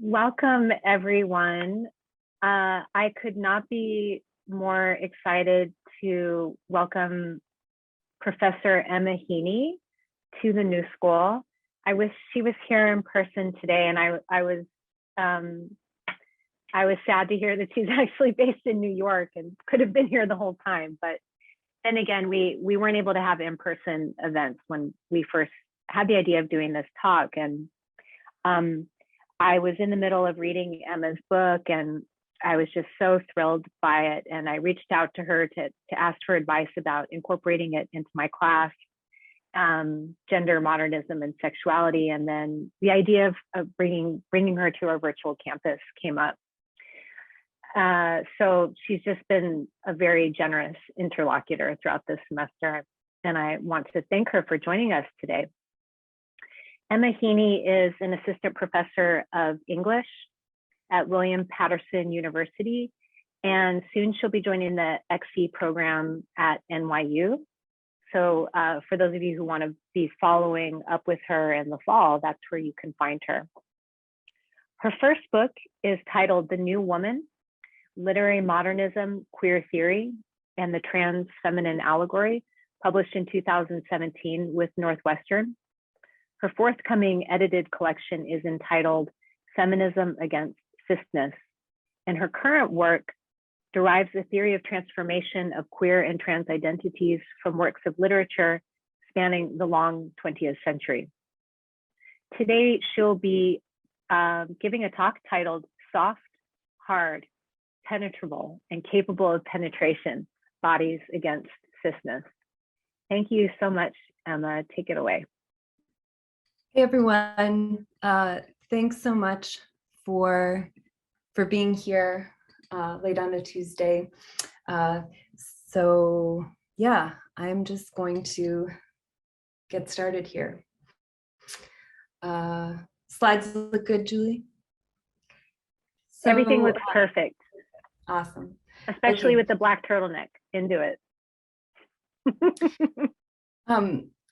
Welcome, everyone. I could not be more excited to welcome Professor Emma Heaney to the New School. I wish she was here in person today, and I was sad to hear that she's actually based in New York and could have been here the whole time. But then again, we weren't able to have in-person events when we first had the idea of doing this talk. And I was in the middle of reading Emma's book, and I was just so thrilled by it. And I reached out to her to ask for advice about incorporating it into my class, gender, modernism, and sexuality. And then the idea of bringing her to our virtual campus came up. So she's just been a very generous interlocutor throughout this semester, and I want to thank her for joining us today. Emma Heaney is an assistant professor of English at William Paterson University, and soon she'll be joining the XE program at NYU. So for those of you who want to be following up with her in the fall, that's where you can find her. Her first book is titled The New Woman: Literary Modernism, Queer Theory, and the Trans Feminine Allegory, published in 2017 with Northwestern. Her forthcoming edited collection is entitled Feminism Against Cisness, and her current work derives a theory of transformation of queer and trans identities from works of literature spanning the long 20th century. Today, she'll be giving a talk titled Soft, Hard, Penetrable, and Capable of Penetration, Bodies Against Cisness. Thank you so much, Emma. Take it away. Hey everyone, thanks so much for being here late on a Tuesday. So yeah, I'm just going to get started here. Slides look good, Julie? So, everything looks perfect. Awesome. Especially with the black turtleneck. Into it.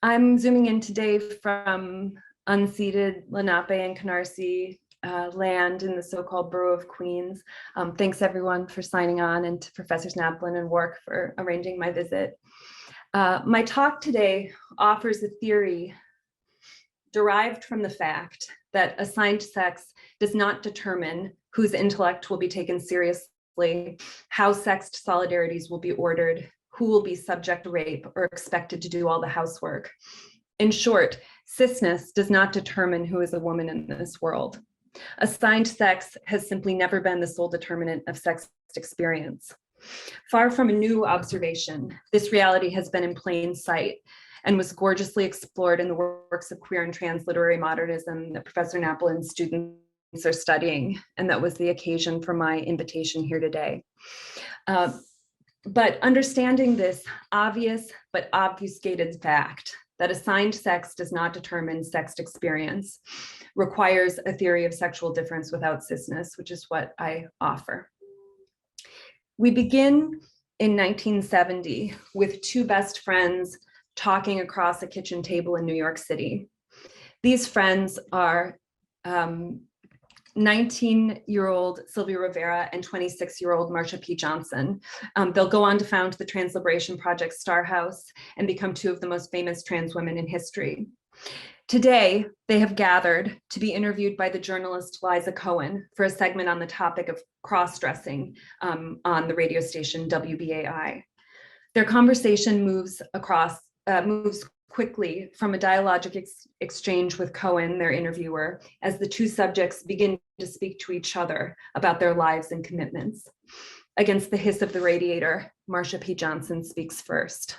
I'm zooming in today from unceded Lenape and Canarsie land in the so-called borough of Queens. Thanks everyone for signing on, and to Professors Naplin and Work for arranging my visit. My talk today offers a theory derived from the fact that assigned sex does not determine whose intellect will be taken seriously, how sexed solidarities will be ordered, who will be subject to rape or expected to do all the housework. In short, cisness does not determine who is a woman in this world. Assigned sex has simply never been the sole determinant of sex experience. Far from a new observation, this reality has been in plain sight and was gorgeously explored in the works of queer and trans literary modernism that Professor Naplin's students are studying, and that was the occasion for my invitation here today. But understanding this obvious but obfuscated fact that assigned sex does not determine sexed experience requires a theory of sexual difference without cisness, which is what I offer. We begin in 1970 with two best friends talking across a kitchen table in New York City. These friends are 19-year-old Sylvia Rivera and 26-year-old Marsha P. Johnson. They'll go on to found the Trans Liberation Project Star House and become two of the most famous trans women in history. Today, they have gathered to be interviewed by the journalist Liza Cohen for a segment on the topic of cross-dressing on the radio station WBAI. Their conversation moves quickly from a dialogic exchange with Cohen, their interviewer, as the two subjects begin to speak to each other about their lives and commitments. Against the hiss of the radiator, Marsha P. Johnson speaks first.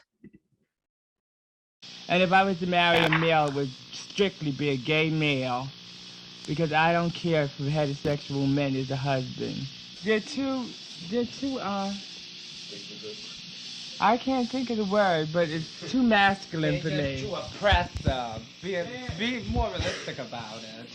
And if I was to marry a male, it would strictly be a gay male, because I don't care if a heterosexual man is a husband. They're too I can't think of the word, but it's too masculine for me. Too oppressive. Be more realistic about it.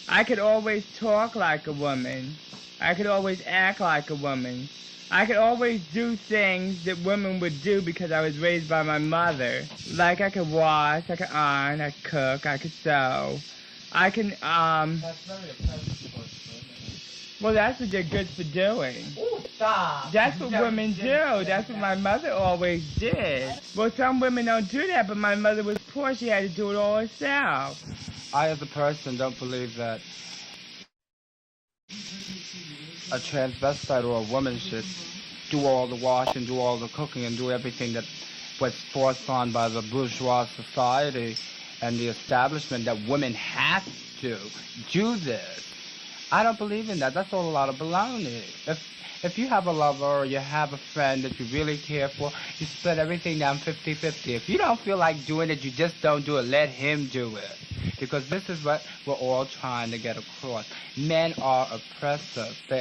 I could always talk like a woman. I could always act like a woman. I could always do things that women would do because I was raised by my mother. Like I could wash, I could iron, I could cook, I could sew. I can, That's very oppressive. Well, that's what they're good for doing. Ooh, stop. That's what women do. That's what my mother always did. Well, some women don't do that, but my mother was poor. She had to do it all herself. I, as a person, don't believe that a transvestite or a woman should do all the washing, do all the cooking, and do everything that was forced on by the bourgeois society and the establishment, that women have to do this. I don't believe in that. That's all a lot of baloney. If you have a lover or you have a friend that you really care for, you split everything down 50-50. If you don't feel like doing it, you just don't do it. Let him do it. Because this is what we're all trying to get across. Men are oppressive. They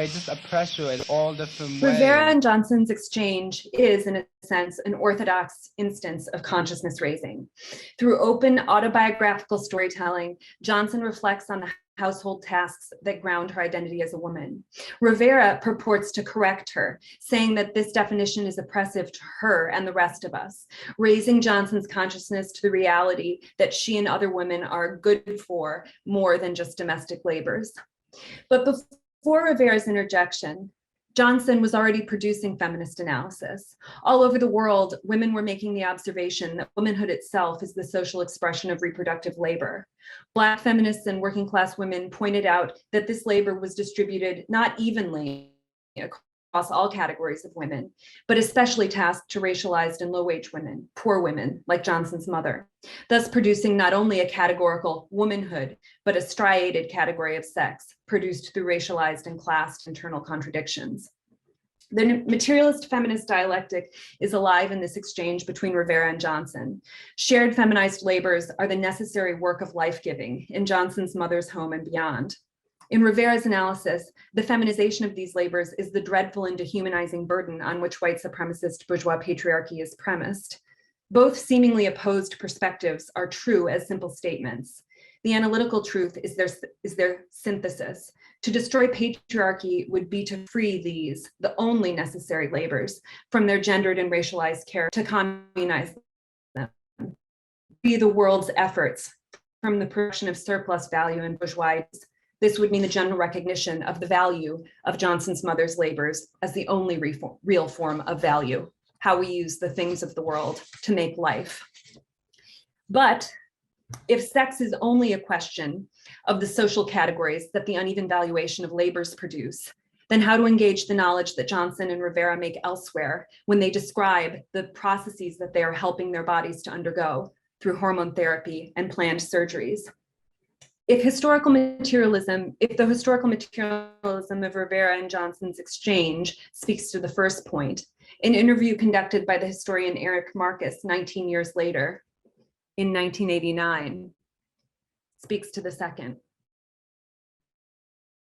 just oppress you in all different ways. Rivera and Johnson's exchange is, in a sense, an orthodox instance of consciousness raising. Through open autobiographical storytelling, Johnson reflects on the household tasks that ground her identity as a woman. Rivera purports to correct her, saying that this definition is oppressive to her and the rest of us, raising Johnson's consciousness to the reality that she and other women are good for more than just domestic labors. But before Rivera's interjection, Johnson was already producing feminist analysis. All over the world, women were making the observation that womanhood itself is the social expression of reproductive labor. Black feminists and working class women pointed out that this labor was distributed not evenly across all categories of women, but especially tasked to racialized and low-wage women, poor women, like Johnson's mother, thus producing not only a categorical womanhood, but a striated category of sex, produced through racialized and classed internal contradictions. The materialist feminist dialectic is alive in this exchange between Rivera and Johnson. Shared feminized labors are the necessary work of life-giving in Johnson's mother's home and beyond. In Rivera's analysis, the feminization of these labors is the dreadful and dehumanizing burden on which white supremacist bourgeois patriarchy is premised. Both seemingly opposed perspectives are true as simple statements. The analytical truth is their synthesis. To destroy patriarchy would be to free these, the only necessary labors, from their gendered and racialized character, to communize them. Be the world's efforts from the production of surplus value in bourgeoisie. This would mean the general recognition of the value of Johnson's mother's labors as the only real form of value, how we use the things of the world to make life. But if sex is only a question of the social categories that the uneven valuation of labors produce, then how to engage the knowledge that Johnson and Rivera make elsewhere when they describe the processes that they are helping their bodies to undergo through hormone therapy and planned surgeries? If the historical materialism of Rivera and Johnson's exchange speaks to the first point, an interview conducted by the historian Eric Marcus 19 years later, in 1989, speaks to the second,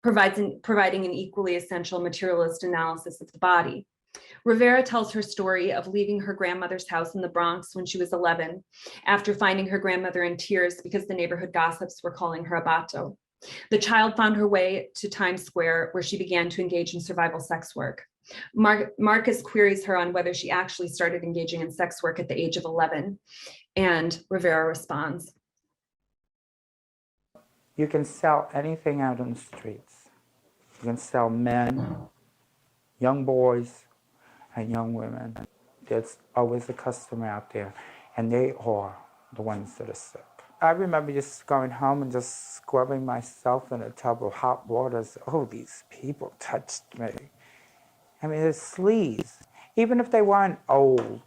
providing an equally essential materialist analysis of the body. Rivera tells her story of leaving her grandmother's house in the Bronx when she was 11, after finding her grandmother in tears because the neighborhood gossips were calling her a bato. The child found her way to Times Square, where she began to engage in survival sex work. Marcus queries her on whether she actually started engaging in sex work at the age of 11, and Rivera responds. You can sell anything out on the streets. You can sell men, young boys, and young women. There's always a customer out there, and they are the ones that are sick. I remember just going home and just scrubbing myself in a tub of hot water. Oh, these people touched me. I mean, it's sleaze. Even if they weren't old,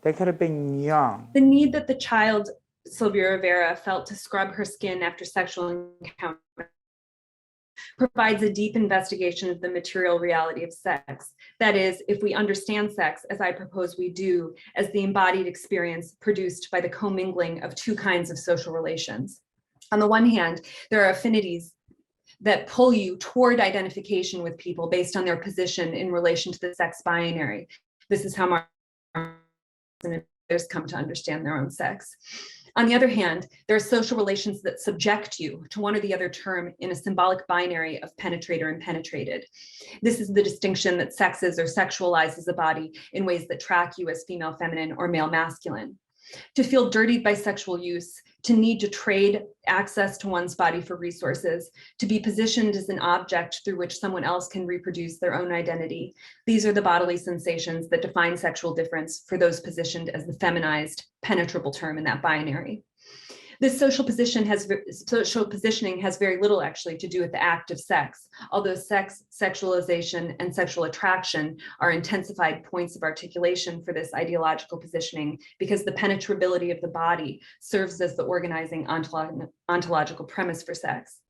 they could have been young. The need that the child, Sylvia Rivera, felt to scrub her skin after sexual encounter provides a deep investigation of the material reality of sex. That is, if we understand sex, as I propose we do, as the embodied experience produced by the commingling of two kinds of social relations. On the one hand, there are affinities that pull you toward identification with people based on their position in relation to the sex binary. This is how Marx and others come to understand their own sex. On the other hand, there are social relations that subject you to one or the other term in a symbolic binary of penetrator and penetrated. This is the distinction that sexes or sexualizes a body in ways that track you as female feminine or male masculine. To feel dirtied by sexual use, to need to trade access to one's body for resources, to be positioned as an object through which someone else can reproduce their own identity. These are the bodily sensations that define sexual difference for those positioned as the feminized, penetrable term in that binary. This social positioning has very little actually to do with the act of sex, although sex, sexualization, and sexual attraction are intensified points of articulation for this ideological positioning because the penetrability of the body serves as the organizing ontological premise for sex.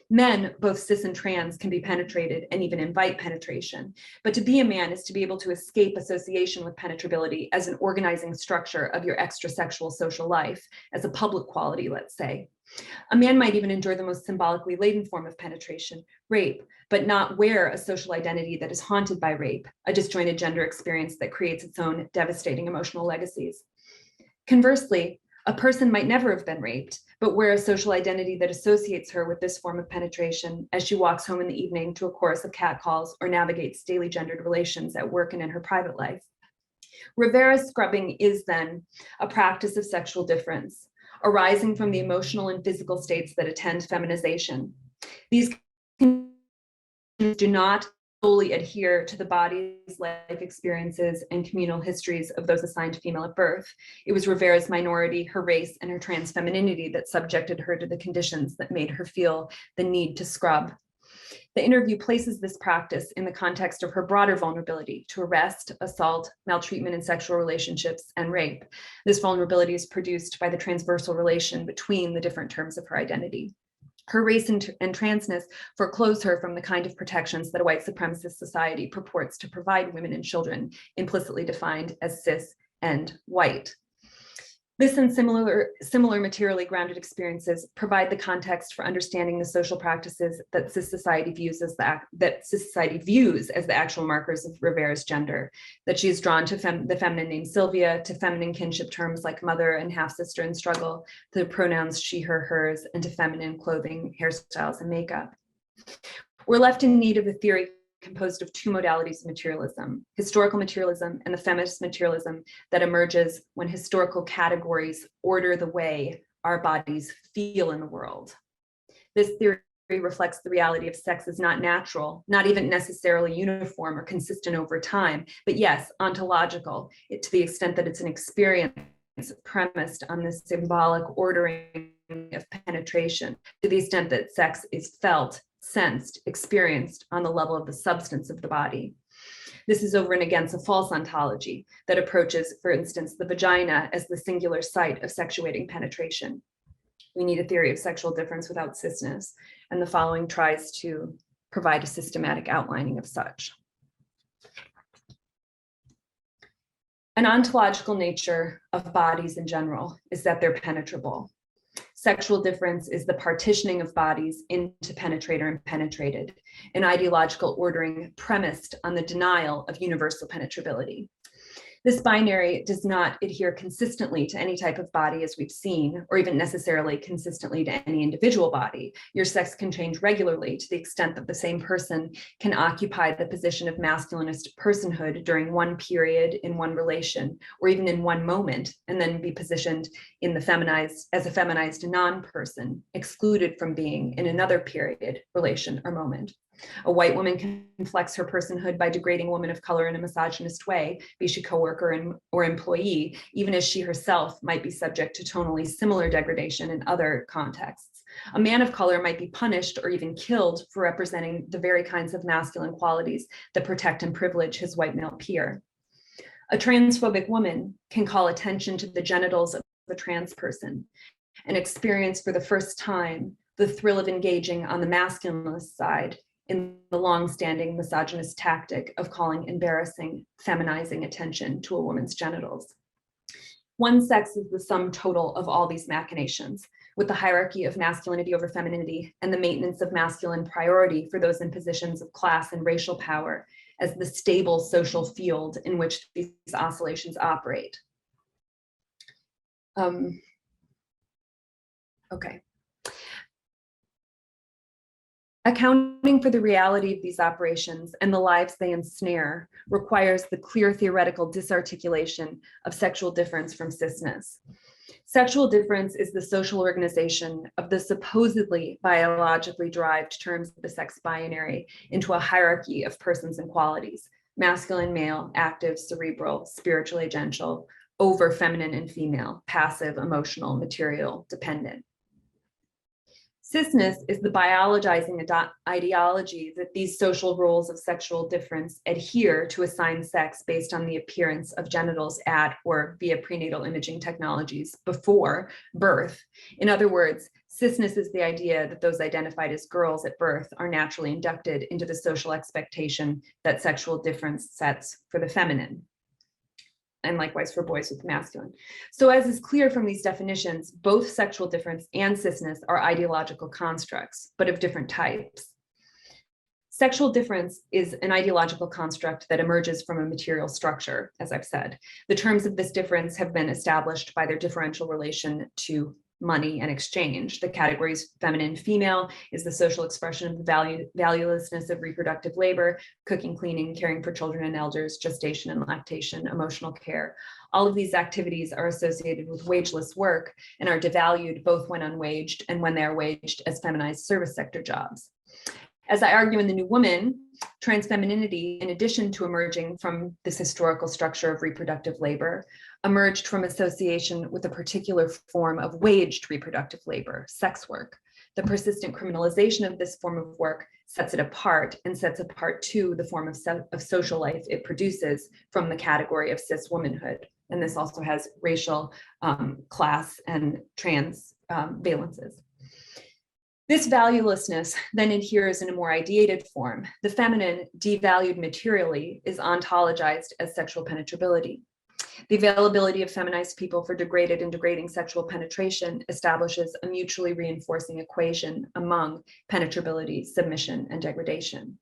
Men, both cis and trans, can be penetrated and even invite penetration. But to be a man is to be able to escape association with penetrability as an organizing structure of your extrasexual social life, as a public quality, let's say. A man might even enjoy the most symbolically laden form of penetration, rape, but not wear a social identity that is haunted by rape, a disjointed gender experience that creates its own devastating emotional legacies. Conversely, a person might never have been raped, but wear a social identity that associates her with this form of penetration as she walks home in the evening to a chorus of catcalls or navigates daily gendered relations at work and in her private life. Rivera's scrubbing is then a practice of sexual difference, arising from the emotional and physical states that attend feminization. These do not fully adhere to the body's life experiences and communal histories of those assigned female at birth. It was Rivera's minority, her race, and her trans femininity that subjected her to the conditions that made her feel the need to scrub. The interview places this practice in the context of her broader vulnerability to arrest, assault, maltreatment in sexual relationships, and rape. This vulnerability is produced by the transversal relation between the different terms of her identity. Her race and transness foreclose her from the kind of protections that a white supremacist society purports to provide women and children, implicitly defined as cis and white. This and similar materially grounded experiences provide the context for understanding the social practices that cis society views as the actual markers of Rivera's gender, that she is drawn to the feminine name Sylvia, to feminine kinship terms like mother and half-sister in struggle, to pronouns she, her, hers, and to feminine clothing, hairstyles, and makeup. We're left in need of a theory composed of two modalities of materialism, historical materialism and the feminist materialism that emerges when historical categories order the way our bodies feel in the world. This theory reflects the reality of sex as not natural, not even necessarily uniform or consistent over time, but yes, ontological, to the extent that it's an experience premised on this symbolic ordering of penetration, to the extent that sex is felt, sensed, experienced on the level of the substance of the body. This is over and against a false ontology that approaches, for instance, the vagina as the singular site of sexuating penetration. We need a theory of sexual difference without cisness, and the following tries to provide a systematic outlining of such. An ontological nature of bodies in general is that they're penetrable. Sexual difference is the partitioning of bodies into penetrator and penetrated, an ideological ordering premised on the denial of universal penetrability. This binary does not adhere consistently to any type of body as we've seen, or even necessarily consistently to any individual body. Your sex can change regularly to the extent that the same person can occupy the position of masculinist personhood during one period in one relation, or even in one moment, and then be positioned in as a feminized non-person, excluded from being in another period, relation, or moment. A white woman can flex her personhood by degrading a woman of color in a misogynist way, be she coworker or employee, even as she herself might be subject to tonally similar degradation in other contexts. A man of color might be punished or even killed for representing the very kinds of masculine qualities that protect and privilege his white male peer. A transphobic woman can call attention to the genitals of a trans person and experience for the first time the thrill of engaging on the masculinist side in the long-standing misogynist tactic of calling embarrassing, feminizing attention to a woman's genitals. One sex is the sum total of all these machinations, with the hierarchy of masculinity over femininity and the maintenance of masculine priority for those in positions of class and racial power as the stable social field in which these oscillations operate. Okay. Accounting for the reality of these operations and the lives they ensnare requires the clear theoretical disarticulation of sexual difference from cisness. Sexual difference is the social organization of the supposedly biologically derived terms of the sex binary into a hierarchy of persons and qualities: masculine, male, active, cerebral, spiritual, agential, over feminine and female, passive, emotional, material, dependent. Cisness is the biologizing ideology that these social roles of sexual difference adhere to assigned sex based on the appearance of genitals at or via prenatal imaging technologies before birth. In other words, cisness is the idea that those identified as girls at birth are naturally inducted into the social expectation that sexual difference sets for the feminine, and likewise for boys with masculine. So as is clear from these definitions, both sexual difference and cisness are ideological constructs, but of different types. Sexual difference is an ideological construct that emerges from a material structure, as I've said. The terms of this difference have been established by their differential relation to money and exchange. The categories feminine, female is the social expression of the valuelessness of reproductive labor, cooking, cleaning, caring for children and elders, gestation and lactation, emotional care. All of these activities are associated with wageless work and are devalued both when unwaged and when they are waged as feminized service sector jobs. As I argue in The New Woman, transfemininity, in addition to emerging from this historical structure of reproductive labor, emerged from association with a particular form of waged reproductive labor, sex work. The persistent criminalization of this form of work sets it apart, and sets apart too the form of social life it produces from the category of cis womanhood. And this also has racial, class, and trans valences. This valuelessness then adheres in a more ideated form. The feminine, devalued materially, is ontologized as sexual penetrability. The availability of feminized people for degraded and degrading sexual penetration establishes a mutually reinforcing equation among penetrability, submission, and degradation.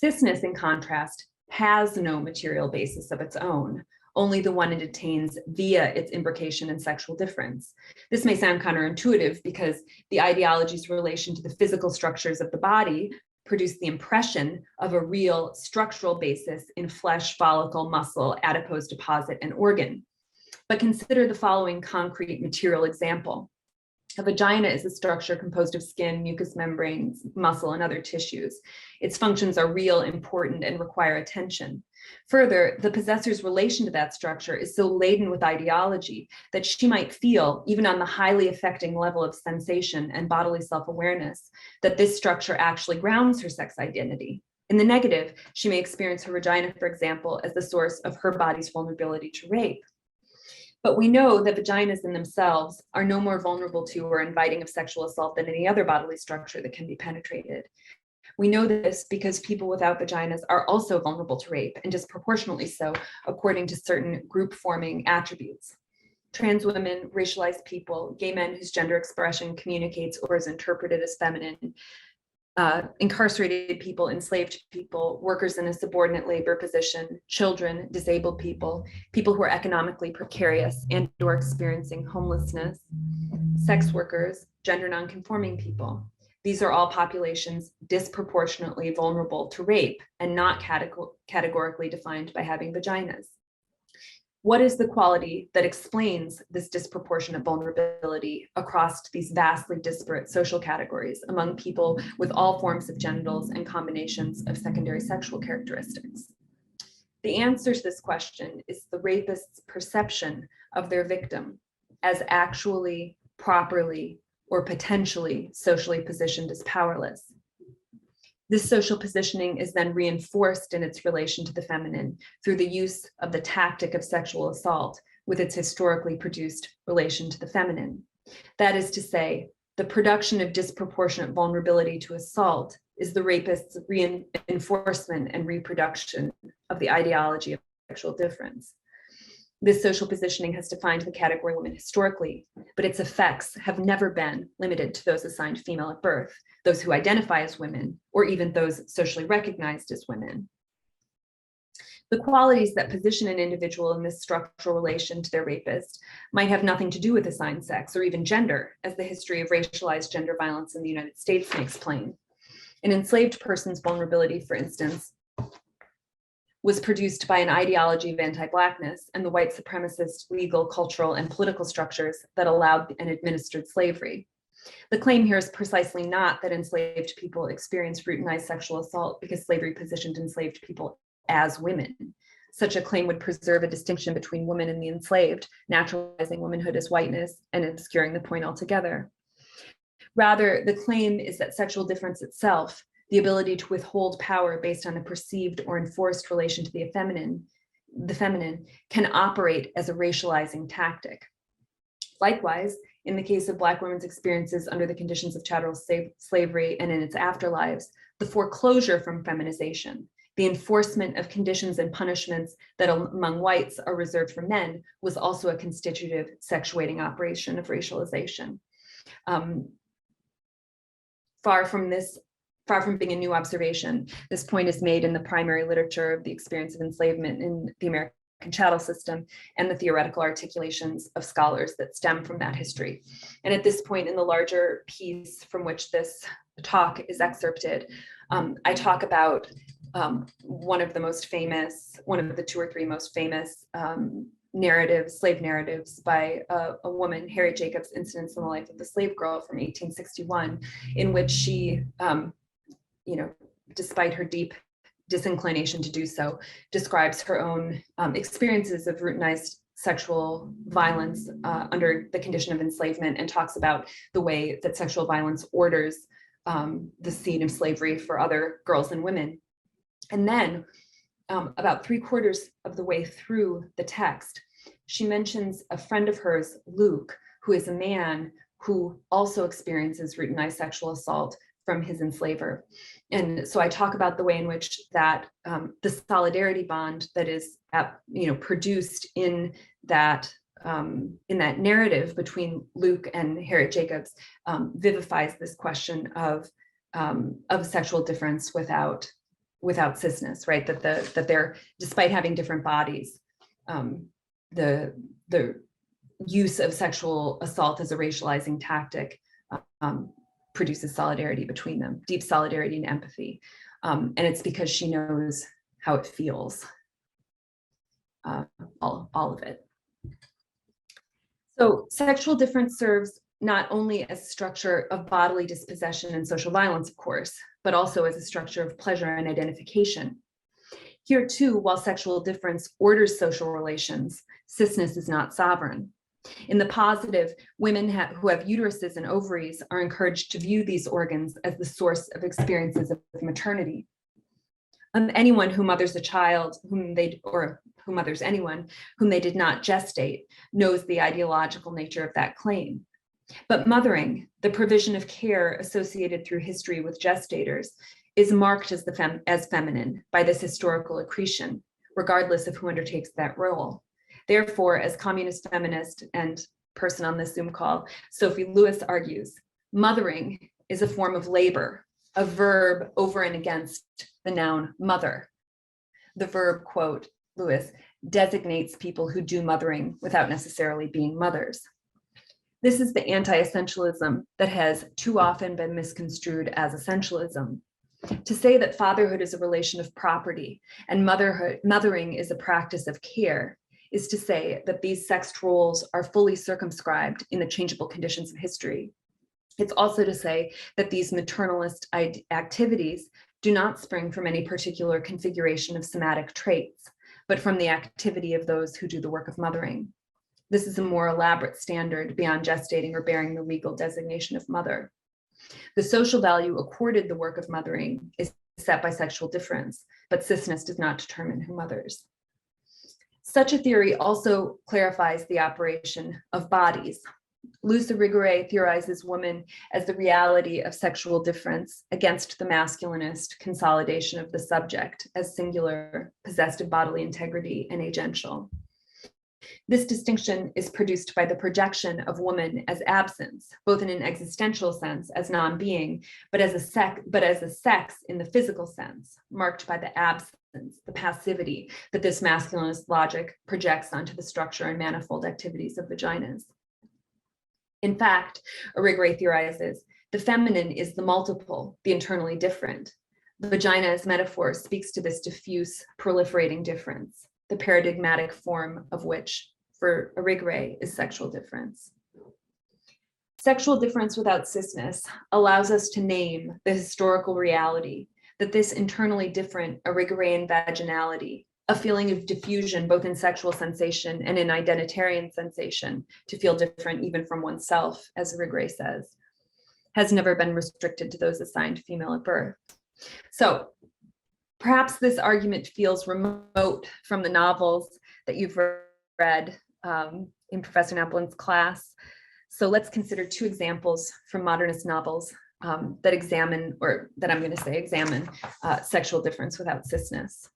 Cisness, in contrast, has no material basis of its own, only the one it attains via its imbrication in sexual difference. This may sound counterintuitive because the ideology's relation to the physical structures of the body produce the impression of a real structural basis in flesh, follicle, muscle, adipose deposit, and organ. But consider the following concrete material example. A vagina is a structure composed of skin, mucous membranes, muscle, and other tissues. Its functions are real, important, and require attention. Further, the possessor's relation to that structure is so laden with ideology that she might feel, even on the highly affecting level of sensation and bodily self-awareness, that this structure actually grounds her sex identity. In the negative, she may experience her vagina, for example, as the source of her body's vulnerability to rape. But we know that vaginas in themselves are no more vulnerable to or inviting of sexual assault than any other bodily structure that can be penetrated. We know this because people without vaginas are also vulnerable to rape, and disproportionately so, according to certain group-forming attributes. Trans women, racialized people, gay men whose gender expression communicates or is interpreted as feminine, incarcerated people, enslaved people, workers in a subordinate labor position, children, disabled people, people who are economically precarious and or experiencing homelessness, sex workers, gender nonconforming people. These are all populations disproportionately vulnerable to rape and not categorically defined by having vaginas. What is the quality that explains this disproportionate vulnerability across these vastly disparate social categories among people with all forms of genitals and combinations of secondary sexual characteristics? The answer to this question is the rapist's perception of their victim as actually, properly, or potentially socially positioned as powerless. This social positioning is then reinforced in its relation to the feminine through the use of the tactic of sexual assault with its historically produced relation to the feminine. That is to say, the production of disproportionate vulnerability to assault is the rapist's reinforcement and reproduction of the ideology of sexual difference. This social positioning has defined the category woman historically, but its effects have never been limited to those assigned female at birth, those who identify as women, or even those socially recognized as women. The qualities that position an individual in this structural relation to their rapist might have nothing to do with assigned sex or even gender, as the history of racialized gender violence in the United States makes plain. An enslaved person's vulnerability, for instance, was produced by an ideology of anti-Blackness and the white supremacist legal, cultural, and political structures that allowed and administered slavery. The claim here is precisely not that enslaved people experienced routinized sexual assault because slavery positioned enslaved people as women. Such a claim would preserve a distinction between women and the enslaved, naturalizing womanhood as whiteness and obscuring the point altogether. Rather, the claim is that sexual difference itself, the ability to withhold power based on a perceived or enforced relation to the feminine, can operate as a racializing tactic. Likewise, in the case of Black women's experiences under the conditions of chattel slavery and in its afterlives, the foreclosure from feminization, the enforcement of conditions and punishments that among whites are reserved for men, was also a constitutive sexuating operation of racialization. Far from being a new observation, this point is made in the primary literature of the experience of enslavement in the American chattel system and the theoretical articulations of scholars that stem from that history. And at this point in the larger piece from which this talk is excerpted, I talk about one of the two or three most famous slave narratives by a woman, Harriet Jacobs' Incidents in the Life of the Slave Girl from 1861, in which she, despite her deep disinclination to do so, describes her own experiences of routinized sexual violence under the condition of enslavement, and talks about the way that sexual violence orders the scene of slavery for other girls and women. And then about 3/4 of the way through the text, she mentions a friend of hers, Luke, who is a man who also experiences routinized sexual assault from his enslaver. And so I talk about the way in which that the solidarity bond that is produced in that narrative between Luke and Harriet Jacobs vivifies this question of sexual difference without cisness, right? That they're, despite having different bodies, the use of sexual assault as a racializing tactic produces solidarity between them, deep solidarity and empathy. And it's because she knows how it feels, all of it. So sexual difference serves not only as a structure of bodily dispossession and social violence, of course, but also as a structure of pleasure and identification. Here too, while sexual difference orders social relations, cisness is not sovereign. In the positive, women who have uteruses and ovaries are encouraged to view these organs as the source of experiences of maternity. Anyone who mothers a child who mothers anyone whom they did not gestate knows the ideological nature of that claim. But mothering, the provision of care associated through history with gestators, is marked as feminine by this historical accretion, regardless of who undertakes that role. Therefore, as communist feminist and person on this Zoom call, Sophie Lewis argues, mothering is a form of labor, a verb over and against the noun mother. The verb, quote, Lewis, designates people who do mothering without necessarily being mothers. This is the anti-essentialism that has too often been misconstrued as essentialism. To say that fatherhood is a relation of property and mothering is a practice of care is to say that these sexed roles are fully circumscribed in the changeable conditions of history. It's also to say that these maternalist activities do not spring from any particular configuration of somatic traits, but from the activity of those who do the work of mothering. This is a more elaborate standard beyond gestating or bearing the legal designation of mother. The social value accorded the work of mothering is set by sexual difference, but cisness does not determine who mothers. Such a theory also clarifies the operation of bodies. Luce Irigaray theorizes woman as the reality of sexual difference against the masculinist consolidation of the subject as singular, possessed of bodily integrity and agential. This distinction is produced by the projection of woman as absence, both in an existential sense as non-being, but as a sex in the physical sense, marked by the absence, the passivity that this masculinist logic projects onto the structure and manifold activities of vaginas. In fact, Irigaray theorizes The feminine is the multiple, the internally different. The vagina as metaphor speaks to this diffuse, proliferating difference, the paradigmatic form of which, for Irigre, is sexual difference. Sexual difference without cisness allows us to name the historical reality that this internally different Irigrean vaginality, a feeling of diffusion both in sexual sensation and in identitarian sensation, to feel different even from oneself, as Irigre says, has never been restricted to those assigned female at birth. So perhaps this argument feels remote from the novels that you've read in Professor Naplin's class. So let's consider two examples from modernist novels that examine, or that I'm going to say examine, sexual difference without cisness.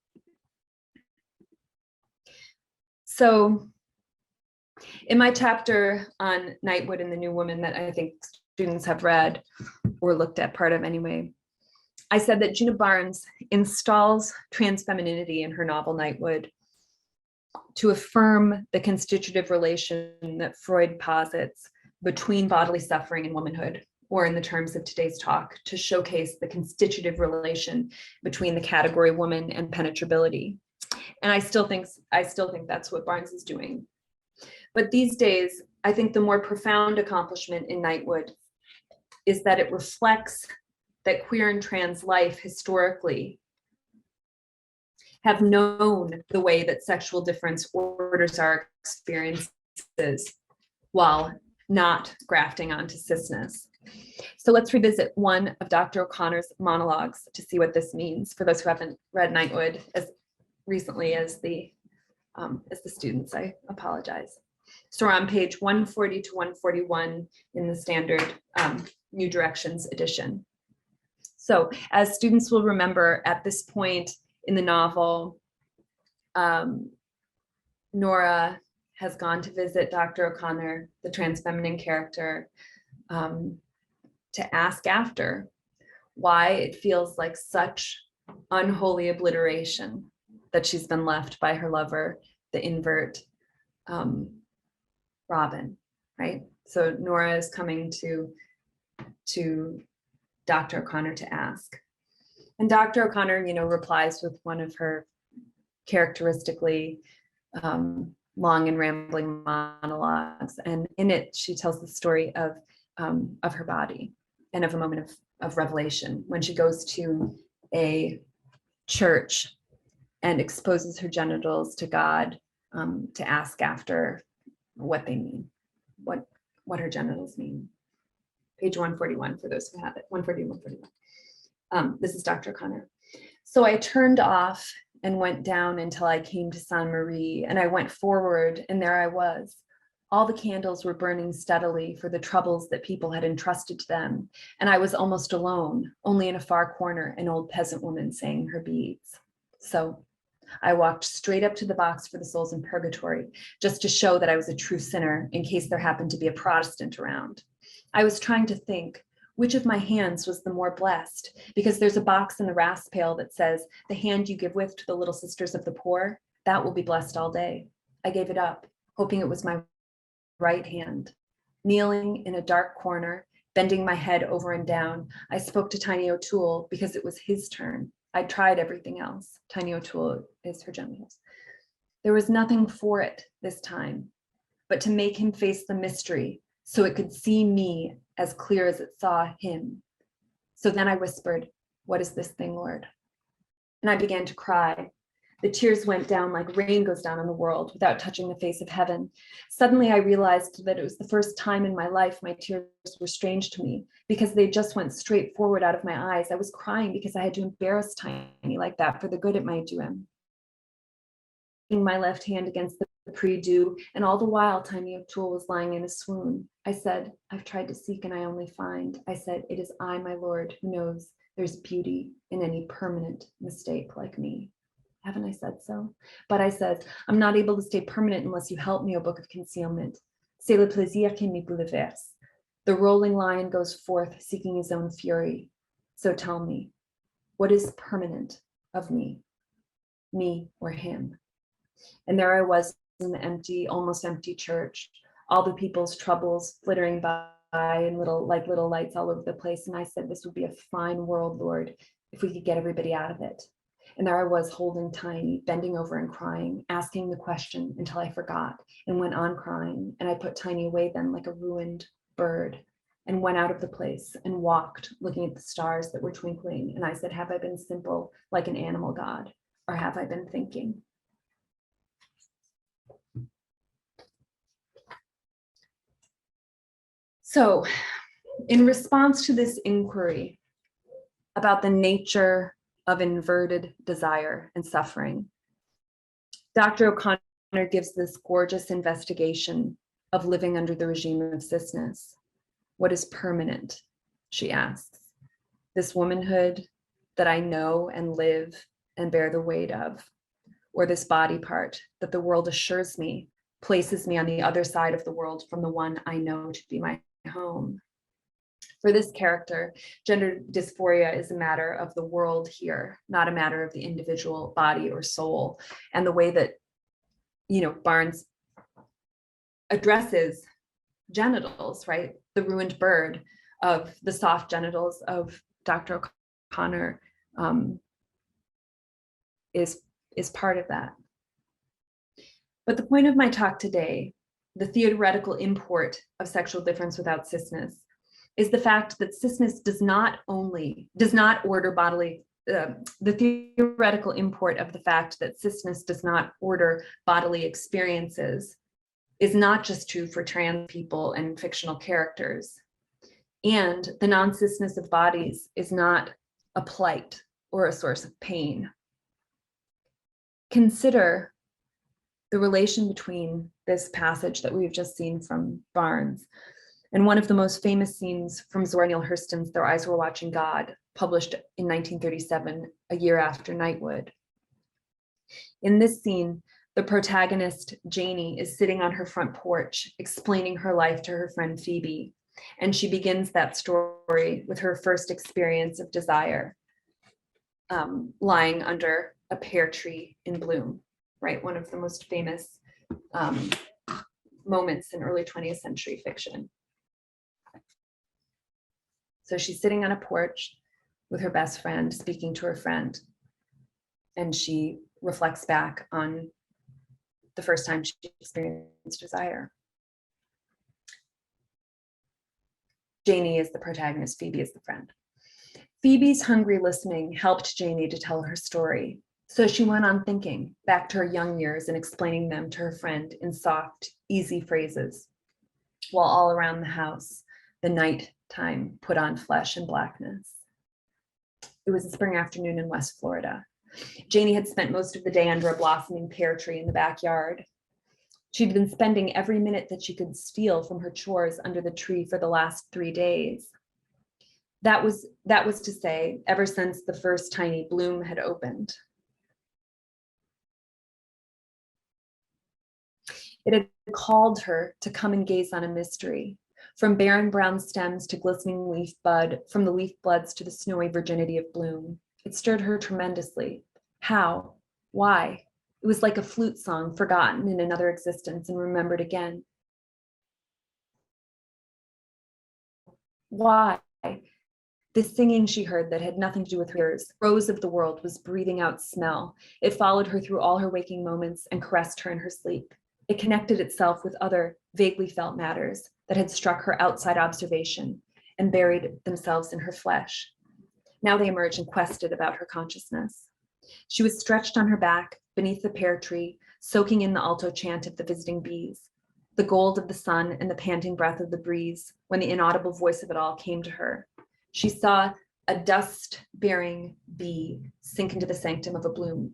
So in my chapter on Knightwood and the New Woman that I think students have read or looked at part of anyway, I said that Gina Barnes installs transfemininity in her novel Knightwood to affirm the constitutive relation that Freud posits between bodily suffering and womanhood, or in the terms of today's talk, to showcase the constitutive relation between the category woman and penetrability. And I still think that's what Barnes is doing. But these days, I think the more profound accomplishment in Knightwood is that it reflects that queer and trans life historically have known the way that sexual difference orders our experiences while not grafting onto cisness. So let's revisit one of Dr. O'Connor's monologues to see what this means for those who haven't read Knightwood as recently as the students. I apologize. So we're on page 140 to 141 in the standard New Directions edition. So as students will remember, at this point in the novel, Nora has gone to visit Dr. O'Connor, the trans feminine character, to ask after why it feels like such unholy obliteration that she's been left by her lover, the invert Robin, right? So Nora is coming to Dr. O'Connor to ask. And Dr. O'Connor, replies with one of her characteristically long and rambling monologues. And in it, she tells the story of her body and of a moment of revelation when she goes to a church and exposes her genitals to God to ask after what they mean, what her genitals mean. Page 141 for those who have it, 140, 141. This is Dr. O'Connor. So I turned off and went down until I came to Sainte Marie, and I went forward, and there I was. All the candles were burning steadily for the troubles that people had entrusted to them, and I was almost alone, only in a far corner, an old peasant woman saying her beads. So I walked straight up to the box for the souls in purgatory, just to show that I was a true sinner in case there happened to be a Protestant around. I was trying to think which of my hands was the more blessed, because there's a box in the rasp pail that says, the hand you give with to the little sisters of the poor, that will be blessed all day. I gave it up, hoping it was my right hand. Kneeling in a dark corner, bending my head over and down, I spoke to Tiny O'Toole because it was his turn. I tried everything else. Tiny O'Toole is her genitals. There was nothing for it this time, but to make him face the mystery so it could see me as clear as it saw him. So then I whispered, what is this thing, Lord? And I began to cry. The tears went down like rain goes down on the world without touching the face of heaven. Suddenly I realized that it was the first time in my life my tears were strange to me because they just went straight forward out of my eyes. I was crying because I had to embarrass Tiny like that for the good it might do him. My left hand against the prie-dieu, and all the while Tiny O'Toole was lying in a swoon. I said, I've tried to seek and I only find. I said, it is I, my Lord, who knows there's beauty in any permanent mistake like me. Haven't I said so? But I said, I'm not able to stay permanent unless you help me, O Book of Concealment. C'est le plaisir qui me bouleverse. The rolling lion goes forth seeking his own fury. So tell me, what is permanent of me or him? And there I was in the empty, almost empty church, all the people's troubles flittering by and little lights all over the place. And I said, this would be a fine world, Lord, if we could get everybody out of it. And there I was holding Tiny, bending over and crying, asking the question until I forgot and went on crying. And I put Tiny away then like a ruined bird and went out of the place and walked looking at the stars that were twinkling. And I said, have I been simple like an animal god, or have I been thinking? So in response to this inquiry about the nature of inverted desire and suffering, Dr. O'Connor gives this gorgeous investigation of living under the regime of cisness. What is permanent, she asks. This womanhood that I know and live and bear the weight of, or this body part that the world assures me places me on the other side of the world from the one I know to be my home. For this character, gender dysphoria is a matter of the world here, not a matter of the individual body or soul. And the way that, Barnes addresses genitals, right? The ruined bird of the soft genitals of Dr. O'Connor is part of that. But the point of my talk today, the theoretical import of sexual difference without cisness, is the fact that cisness does not order bodily, the theoretical import of the fact that cisness does not order bodily experiences is not just true for trans people and fictional characters. And the non-cisness of bodies is not a plight or a source of pain. Consider the relation between this passage that we've just seen from Barnes and one of the most famous scenes from Zora Neale Hurston's Their Eyes Were Watching God, published in 1937, a year after Nightwood. In this scene, the protagonist, Janie, is sitting on her front porch, explaining her life to her friend Phoebe, and she begins that story with her first experience of desire, lying under a pear tree in bloom, right? One of the most famous moments in early 20th century fiction. So she's sitting on a porch with her best friend, speaking to her friend, and she reflects back on the first time she experienced desire. Janie is the protagonist, Phoebe is the friend. Phoebe's hungry listening helped Janie to tell her story. So she went on thinking back to her young years and explaining them to her friend in soft, easy phrases, while all around the house, the nighttime put on flesh and blackness. It was a spring afternoon in West Florida. Janie had spent most of the day under a blossoming pear tree in the backyard. She'd been spending every minute that she could steal from her chores under the tree for the last 3 days. That was to say, ever since the first tiny bloom had opened. It had called her to come and gaze on a mystery, from barren brown stems to glistening leaf bud, from the leaf buds to the snowy virginity of bloom. It stirred her tremendously. How? Why? It was like a flute song forgotten in another existence and remembered again. Why? This singing she heard that had nothing to do with her ears, rose of the world, was breathing out smell. It followed her through all her waking moments and caressed her in her sleep. It connected itself with other vaguely felt matters that had struck her outside observation and buried themselves in her flesh. Now they emerged and quested about her consciousness. She was stretched on her back beneath the pear tree, soaking in the alto chant of the visiting bees, the gold of the sun and the panting breath of the breeze, when the inaudible voice of it all came to her. She saw a dust-bearing bee sink into the sanctum of a bloom,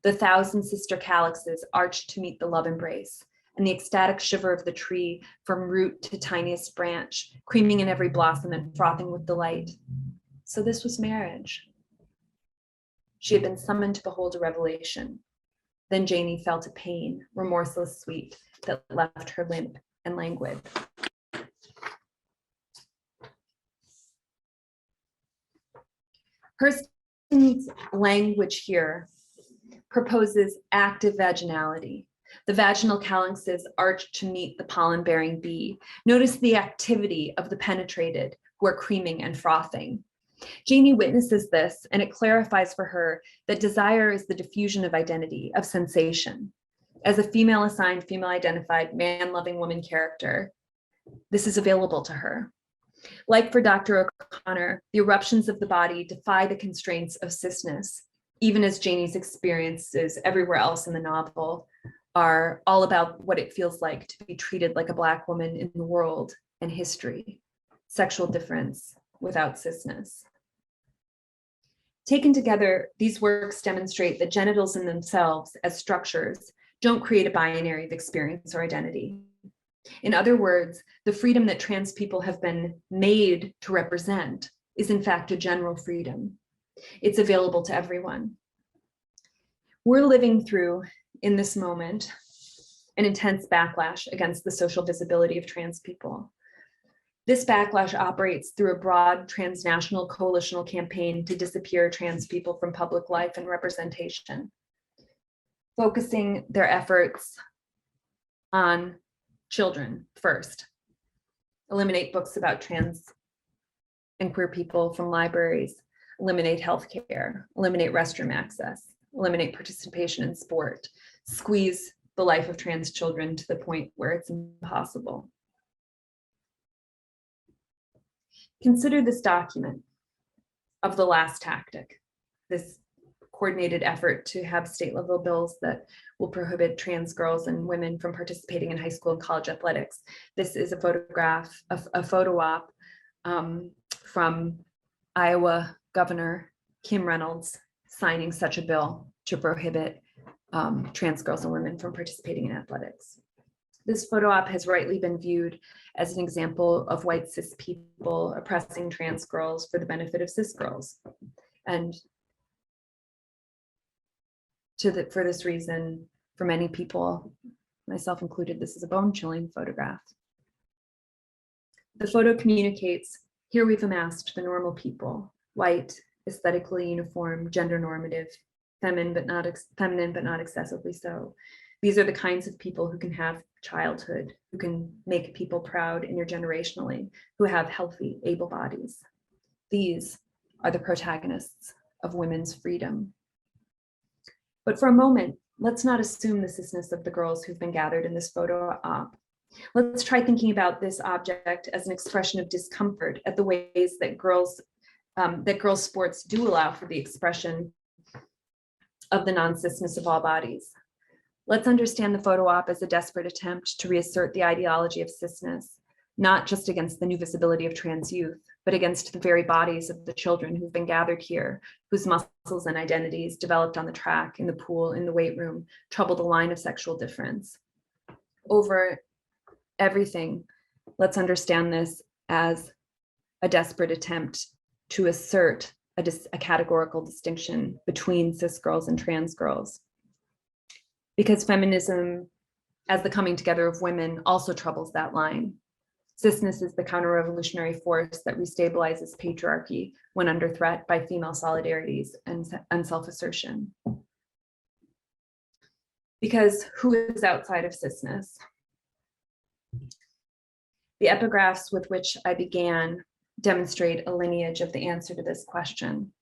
the thousand sister calyxes arched to meet the love embrace, and the ecstatic shiver of the tree from root to tiniest branch, creaming in every blossom and frothing with delight. So this was marriage. She had been summoned to behold a revelation. Then Janie felt a pain, remorseless sweet, that left her limp and languid. Hurston's language here proposes active vaginality, The vaginal calyxes arch to meet the pollen-bearing bee. Notice the activity of the penetrated who are creaming and frothing. Heaney witnesses this, and it clarifies for her that desire is the diffusion of identity, of sensation. As a female-assigned, female-identified, man-loving woman character, this is available to her. Like for Dr. O'Connor, the eruptions of the body defy the constraints of cisness, even as Heaney's experiences everywhere else in the novel are all about what it feels like to be treated like a Black woman in the world and history, sexual difference without cisness. Taken together, these works demonstrate that genitals in themselves as structures don't create a binary of experience or identity. In other words, the freedom that trans people have been made to represent is in fact a general freedom. It's available to everyone. We're living through, in this moment, an intense backlash against the social visibility of trans people. This backlash operates through a broad transnational coalitional campaign to disappear trans people from public life and representation, focusing their efforts on children first. Eliminate books about trans and queer people from libraries, eliminate healthcare, eliminate restroom access, eliminate participation in sport, squeeze the life of trans children to the point where it's impossible. Consider this document of the last tactic, this coordinated effort to have state level bills that will prohibit trans girls and women from participating in high school and college athletics. This is a photograph of a photo op from Iowa Governor Kim Reynolds signing such a bill to prohibit trans girls and women from participating in athletics. This photo op has rightly been viewed as an example of white cis people oppressing trans girls for the benefit of cis girls. And for this reason, for many people, myself included, this is a bone-chilling photograph. The photo communicates, here we've amassed the normal people, white, aesthetically uniform, gender normative, feminine but not excessively so. These are the kinds of people who can have childhood, who can make people proud intergenerationally, who have healthy, able bodies. These are the protagonists of women's freedom. But for a moment, let's not assume the cisness of the girls who've been gathered in this photo op. Let's try thinking about this object as an expression of discomfort at the ways that girls' sports do allow for the expression of the non-cisness of all bodies. Let's understand the photo op as a desperate attempt to reassert the ideology of cisness, not just against the new visibility of trans youth, but against the very bodies of the children who've been gathered here, whose muscles and identities developed on the track, in the pool, in the weight room, trouble the line of sexual difference. Over everything, let's understand this as a desperate attempt to assert a categorical distinction between cis girls and trans girls. Because feminism, as the coming together of women, also troubles that line. Cisness is the counter-revolutionary force that restabilizes patriarchy when under threat by female solidarities and self-assertion. Because who is outside of cisness? The epigraphs with which I began demonstrate a lineage of the answer to this question.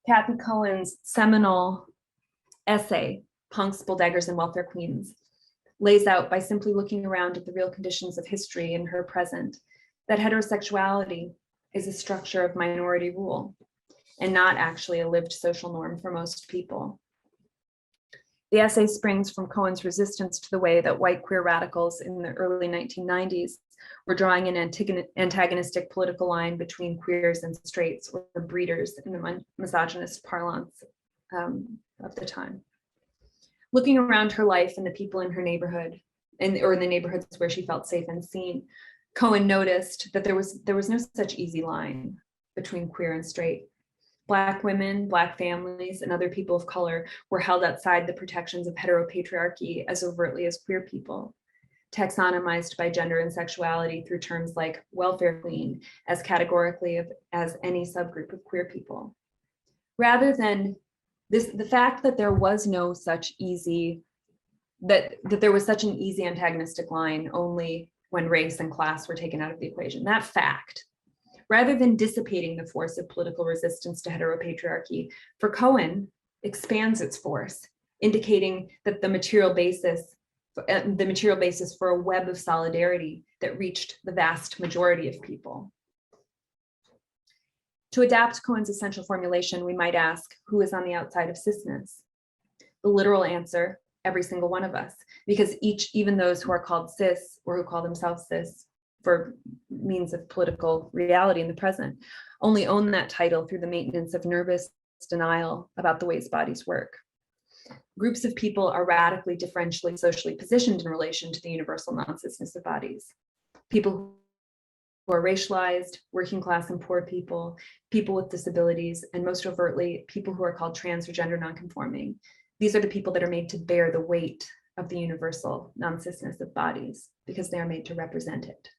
Kathy Cohen's seminal essay, Punks, Bulldaggers, and Welfare Queens, lays out by simply looking around at the real conditions of history in her present, that heterosexuality is a structure of minority rule and not actually a lived social norm for most people. The essay springs from Cohen's resistance to the way that white queer radicals in the early 1990s were drawing an antagonistic political line between queers and straights, or breeders in the misogynist parlance of the time. Looking around her life and the people in her neighborhood, or in the neighborhoods where she felt safe and seen, Cohen noticed that there was no such easy line between queer and straight. Black women, Black families, and other people of color were held outside the protections of heteropatriarchy as overtly as queer people, taxonomized by gender and sexuality through terms like welfare queen, as categorically as any subgroup of queer people. Rather than the fact that there was no such easy that there was such an easy antagonistic line only when race and class were taken out of the equation. That fact, rather than dissipating the force of political resistance to heteropatriarchy, for Cohen, expands its force, indicating that the material basis for a web of solidarity that reached the vast majority of people. To adapt Cohen's essential formulation, we might ask, who is on the outside of cisness? The literal answer, every single one of us, because even those who are called cis or who call themselves cis for means of political reality in the present, only own that title through the maintenance of nervous denial about the ways bodies work. Groups of people are radically differentially socially positioned in relation to the universal non-cisness of bodies. People who are racialized, working class and poor people, people with disabilities, and most overtly, people who are called trans or gender nonconforming. These are the people that are made to bear the weight of the universal non-cisness of bodies because they are made to represent it.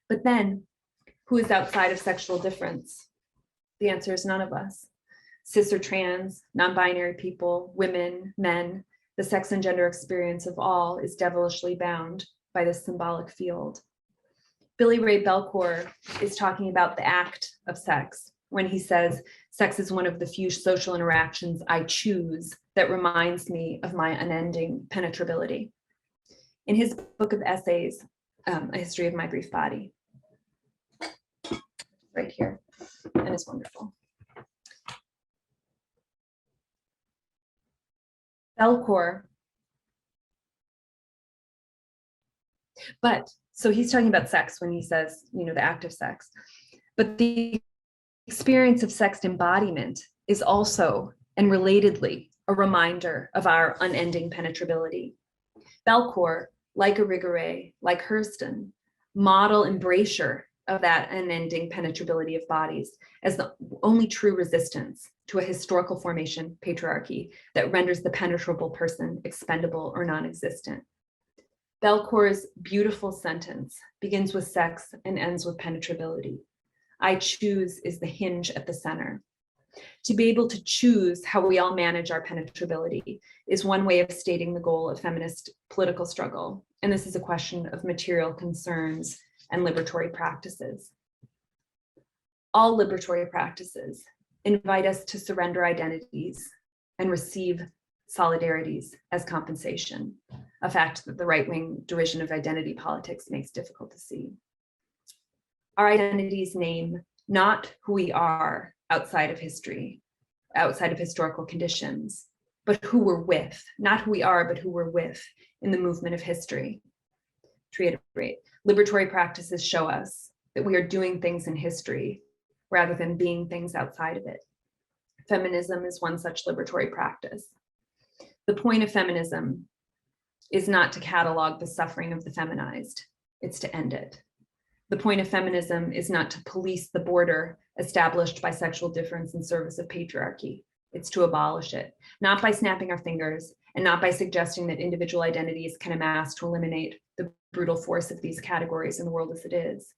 But then, who is outside of sexual difference? The answer is none of us. Cis or trans, non-binary people, women, men, the sex and gender experience of all is devilishly bound by this symbolic field. Billy Ray Belcour is talking about the act of sex when he says, sex is one of the few social interactions I choose that reminds me of my unending penetrability. In his book of essays, A History of My Brief Body, right here, and it's wonderful. Belcour, so he's talking about sex when he says, the act of sex, but the experience of sexed embodiment is also, and relatedly, a reminder of our unending penetrability. Belcour, like Irigaray, like Hurston, model embrasure of that unending penetrability of bodies as the only true resistance to a historical formation, patriarchy, that renders the penetrable person expendable or non-existent. Belcour's beautiful sentence begins with sex and ends with penetrability. I choose is the hinge at the center. To be able to choose how we all manage our penetrability is one way of stating the goal of feminist political struggle. And this is a question of material concerns and liberatory practices. All liberatory practices invite us to surrender identities and receive solidarities as compensation, a fact that the right-wing derision of identity politics makes difficult to see. Our identities name not who we are outside of history, outside of historical conditions, but who we're with, not who we are, but who we're with in the movement of history. To reiterate, liberatory practices show us that we are doing things in history rather than being things outside of it. Feminism is one such liberatory practice. The point of feminism is not to catalog the suffering of the feminized, it's to end it. The point of feminism is not to police the border established by sexual difference in service of patriarchy, it's to abolish it, not by snapping our fingers and not by suggesting that individual identities can amass to eliminate the brutal force of these categories in the world as it is.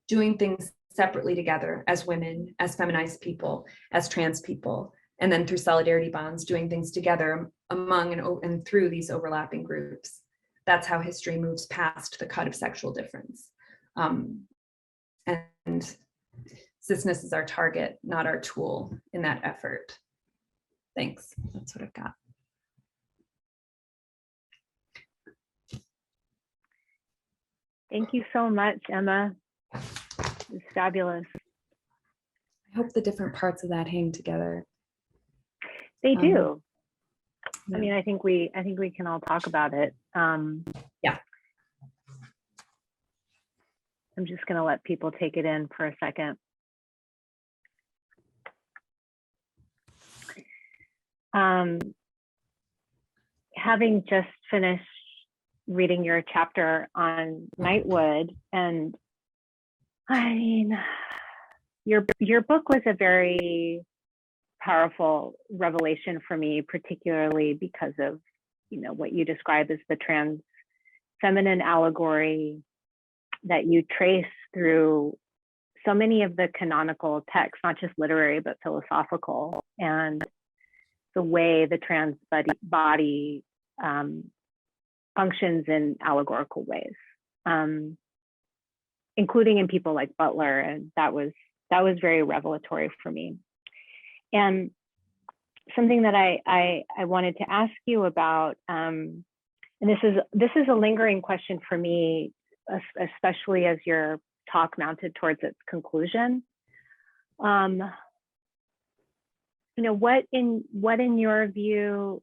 Doing things separately together as women, as feminized people, as trans people, and then through solidarity bonds, doing things together among and through these overlapping groups. That's how history moves past the cut of sexual difference. And cisness is our target, not our tool in that effort. Thanks, that's what I've got. Thank you so much, Emma. It's fabulous. I hope the different parts of that hang together. They do. Yeah. I mean, I think we can all talk about it. Yeah. I'm just going to let people take it in for a second. Having just finished reading your chapter on Nightwood, and I mean, your book was a very powerful revelation for me, particularly because of, what you describe as the trans feminine allegory that you trace through so many of the canonical texts, not just literary, but philosophical, and the way the trans body functions in allegorical ways, including in people like Butler, and that was very revelatory for me. And something that I wanted to ask you about, and this is a lingering question for me, especially as your talk mounted towards its conclusion. You know, what in your view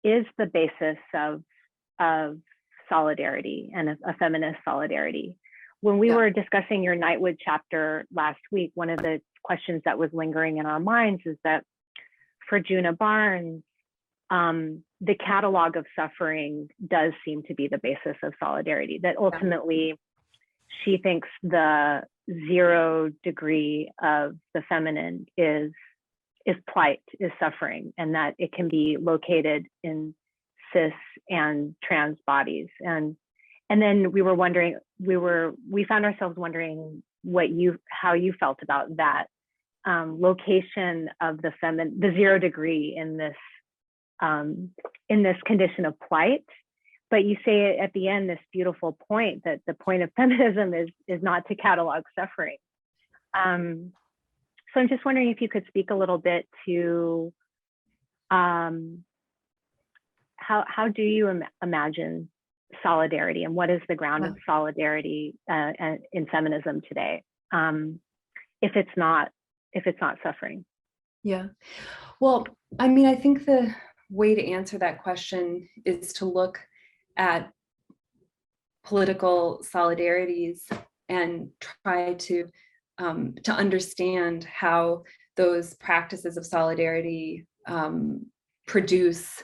is the basis of solidarity and a feminist solidarity? When we were discussing your Nightwood chapter last week, one of the questions that was lingering in our minds is that for Juna Barnes, the catalog of suffering does seem to be the basis of solidarity, that ultimately she thinks the 0 degree of the feminine is plight, is suffering, and that it can be located in cis and trans bodies. And then we found ourselves wondering how you felt about that location of the 0 degree in this condition of plight. But you say at the end this beautiful point that the point of feminism is not to catalog suffering. So I'm just wondering if you could speak a little bit to how do you imagine solidarity, and what is the ground of solidarity in feminism today, if it's not suffering? Yeah, well, I mean, I think the way to answer that question is to look at political solidarities and try to understand how those practices of solidarity produce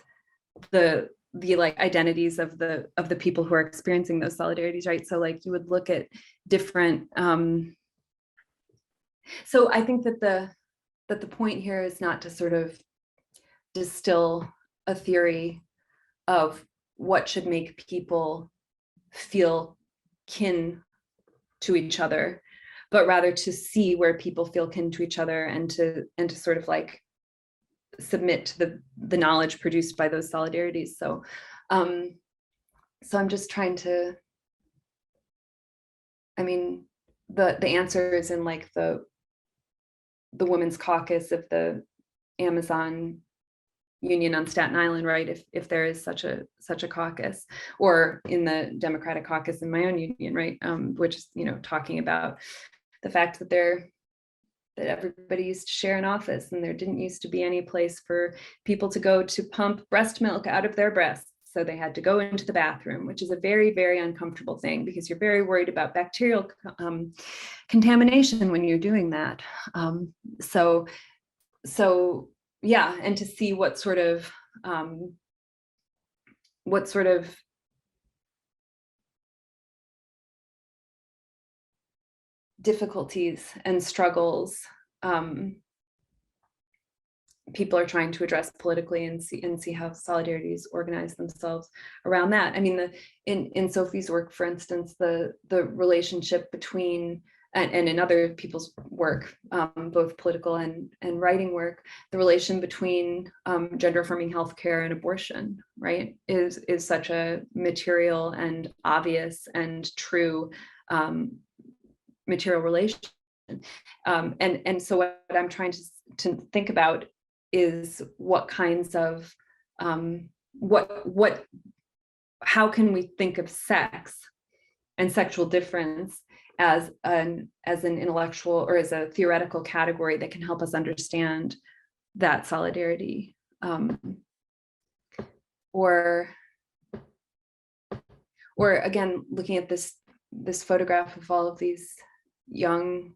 the like identities of the people who are experiencing those solidarities, right? So like you would look at different. So I think that the point here is not to sort of distill a theory of what should make people feel kin to each other, but rather to see where people feel kin to each other and to sort of like submit to the knowledge produced by those solidarities. So I'm just trying to, I mean, the answer is in like the Women's Caucus of the Amazon Union on Staten Island, right? If there is such a caucus, or in the Democratic Caucus in my own union, right? Which is, you know, talking about the fact that everybody used to share an office, and there didn't used to be any place for people to go to pump breast milk out of their breasts. So they had to go into the bathroom, which is a very, very uncomfortable thing because you're very worried about bacterial contamination when you're doing that. So yeah, and to see what sort of difficulties and struggles people are trying to address politically, and see how solidarities organize themselves around that. I mean, in Sophie's work, for instance, the relationship between, and in other people's work, both political and writing work, the relation between gender affirming healthcare and abortion, right, is such a material and obvious and true material relation. And so what I'm trying to think about is what kinds of how can we think of sex and sexual difference as an intellectual or as a theoretical category that can help us understand that solidarity, or again, looking at this photograph of all of these young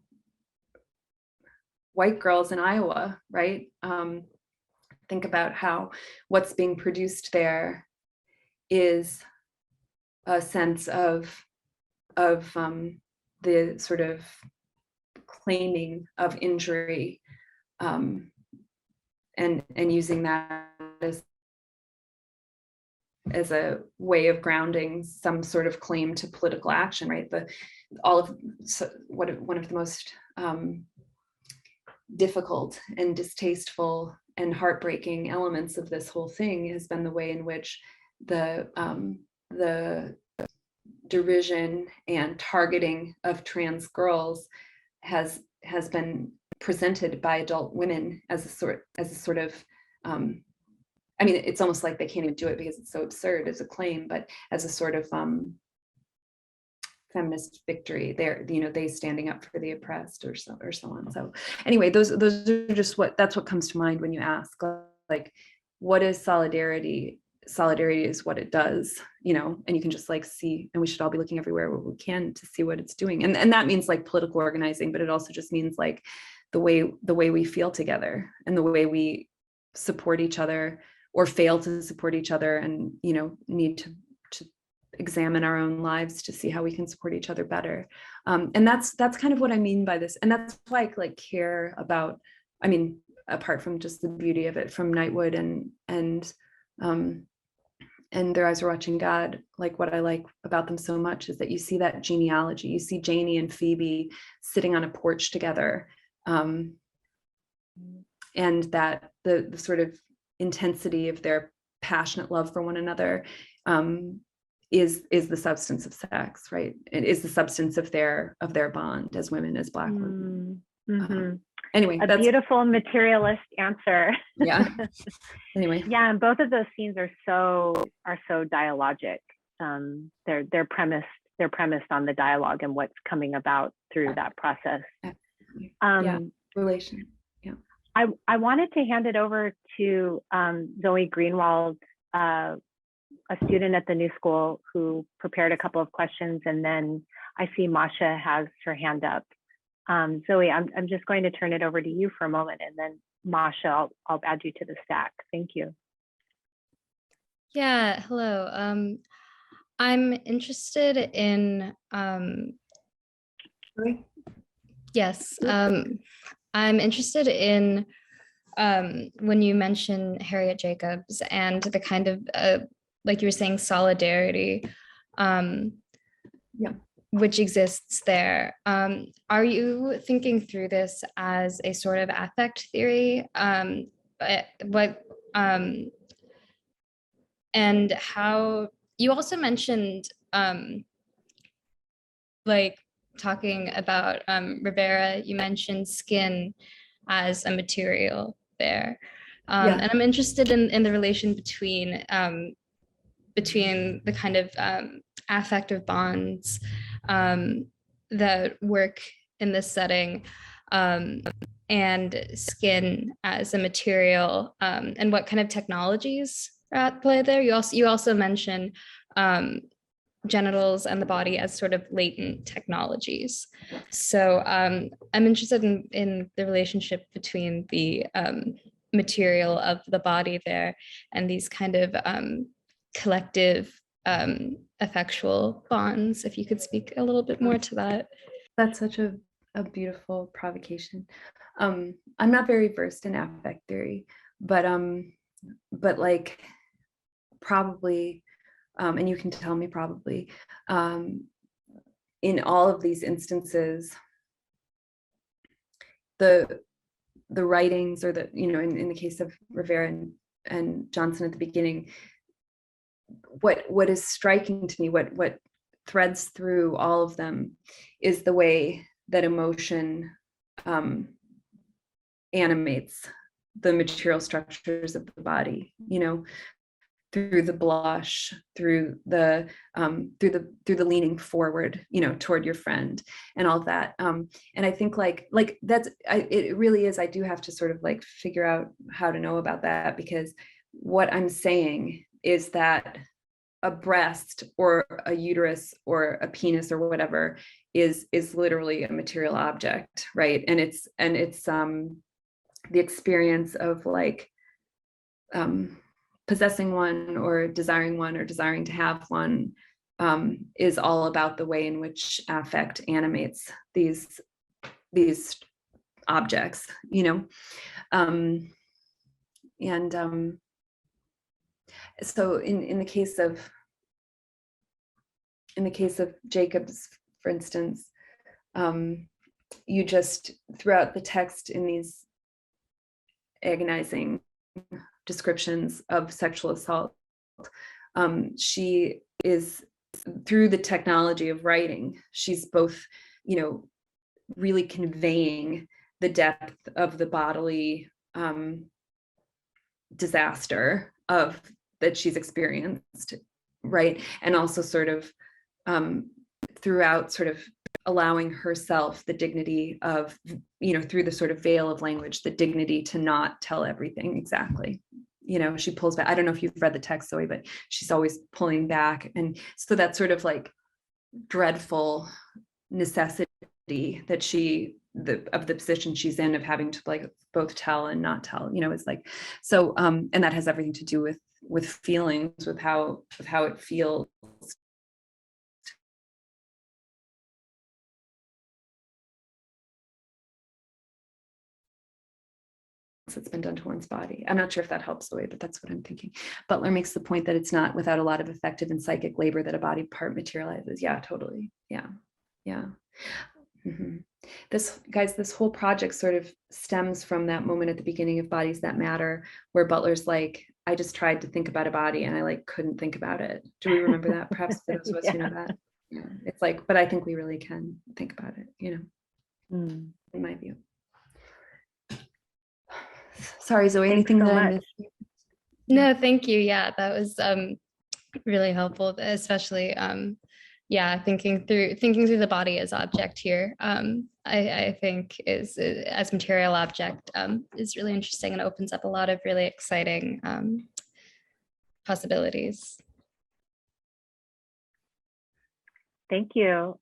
white girls in Iowa, right? Think about how what's being produced there is a sense of the sort of claiming of injury, and using that as a way of grounding some sort of claim to political action, right? One of the most difficult and distasteful and heartbreaking elements of this whole thing has been the way in which the derision and targeting of trans girls has been presented by adult women as a sort of I mean, it's almost like they can't even do it because it's so absurd as a claim, but as a sort of feminist victory. They standing up for the oppressed or so on. So anyway, those are just that's what comes to mind when you ask, like, what is solidarity? Solidarity is what it does, and you can just like see, and we should all be looking everywhere where we can to see what it's doing. And that means like political organizing, but it also just means like the way we feel together and the way we support each other or fail to support each other, and need to examine our own lives to see how we can support each other better. And that's kind of what I mean by this. And that's why I like care about, I mean, apart from just the beauty of it from Nightwood and Their Eyes Are Watching God, like what I like about them so much is that you see that genealogy. You see Janie and Phoebe sitting on a porch together, and that the sort of intensity of their passionate love for one another is the substance of sex, right? It is the substance of their bond as women, as Black women. Mm-hmm. Anyway, a beautiful materialist answer. Yeah. Anyway. Yeah, and both of those scenes are so dialogic. They're premised on the dialogue and what's coming about through that process. Relation. Yeah. I wanted to hand it over to Zoe Greenwald, a student at the New School who prepared a couple of questions, and then I see Masha has her hand up. Zoe, I'm just going to turn it over to you for a moment, and then Masha, I'll add you to the stack. Thank you. Yeah, hello. I'm interested in, yes, I'm interested in when you mention Harriet Jacobs and the kind of, like you were saying, solidarity, which exists there. Are you thinking through this as a sort of affect theory? And how you also mentioned like talking about Rivera, you mentioned skin as a material there. And I'm interested in the relation between the kind of affective bonds that work in this setting, and skin as a material, and what kind of technologies are at play there. You also mentioned genitals and the body as sort of latent technologies. So I'm interested in the relationship between the material of the body there and these kind of collective effectual bonds. If you could speak a little bit more to that. That's such a beautiful provocation. I'm not very versed in affect theory, but like probably, and you can tell me probably, in all of these instances, the writings, or the, in the case of Rivera and Johnson at the beginning, what is striking to me, what threads through all of them, is the way that emotion animates the material structures of the body, through the blush, through the leaning forward, toward your friend, and all that. And I think like that's, it really is, I do have to sort of like figure out how to know about that, because what I'm saying is that a breast or a uterus or a penis or whatever is literally a material object, right? And it's the experience of like possessing one or desiring to have one, is all about the way in which affect animates these objects, and so in the case of Jacobs, for instance, you just, throughout the text, in these agonizing descriptions of sexual assault, She is, through the technology of writing, she's both, really conveying the depth of the bodily disaster that she's experienced, right? And also sort of throughout sort of allowing herself the dignity of, through the sort of veil of language, the dignity to not tell everything exactly. She pulls back. I don't know if you've read the text, Zoe, but she's always pulling back. And so that sort of like dreadful necessity that of the position she's in, of having to like both tell and not tell, is like, so, and that has everything to do with feelings, with how it feels. That's been done to one's body. I'm not sure if that helps the way, but that's what I'm thinking. Butler makes the point that it's not without a lot of effective and psychic labor that a body part materializes. Yeah, totally. Yeah. Mm-hmm. This whole project sort of stems from that moment at the beginning of Bodies That Matter, where Butler's like, I just tried to think about a body and I like couldn't think about it. Do we remember that? Perhaps for those of us who know that. Yeah. It's like, but I think we really can think about it, in my view. Sorry, Zoe, anything that I missed? No, thank you. Yeah, that was really helpful, especially thinking through the body as object here. I think is as material object is really interesting and opens up a lot of really exciting possibilities. Thank you.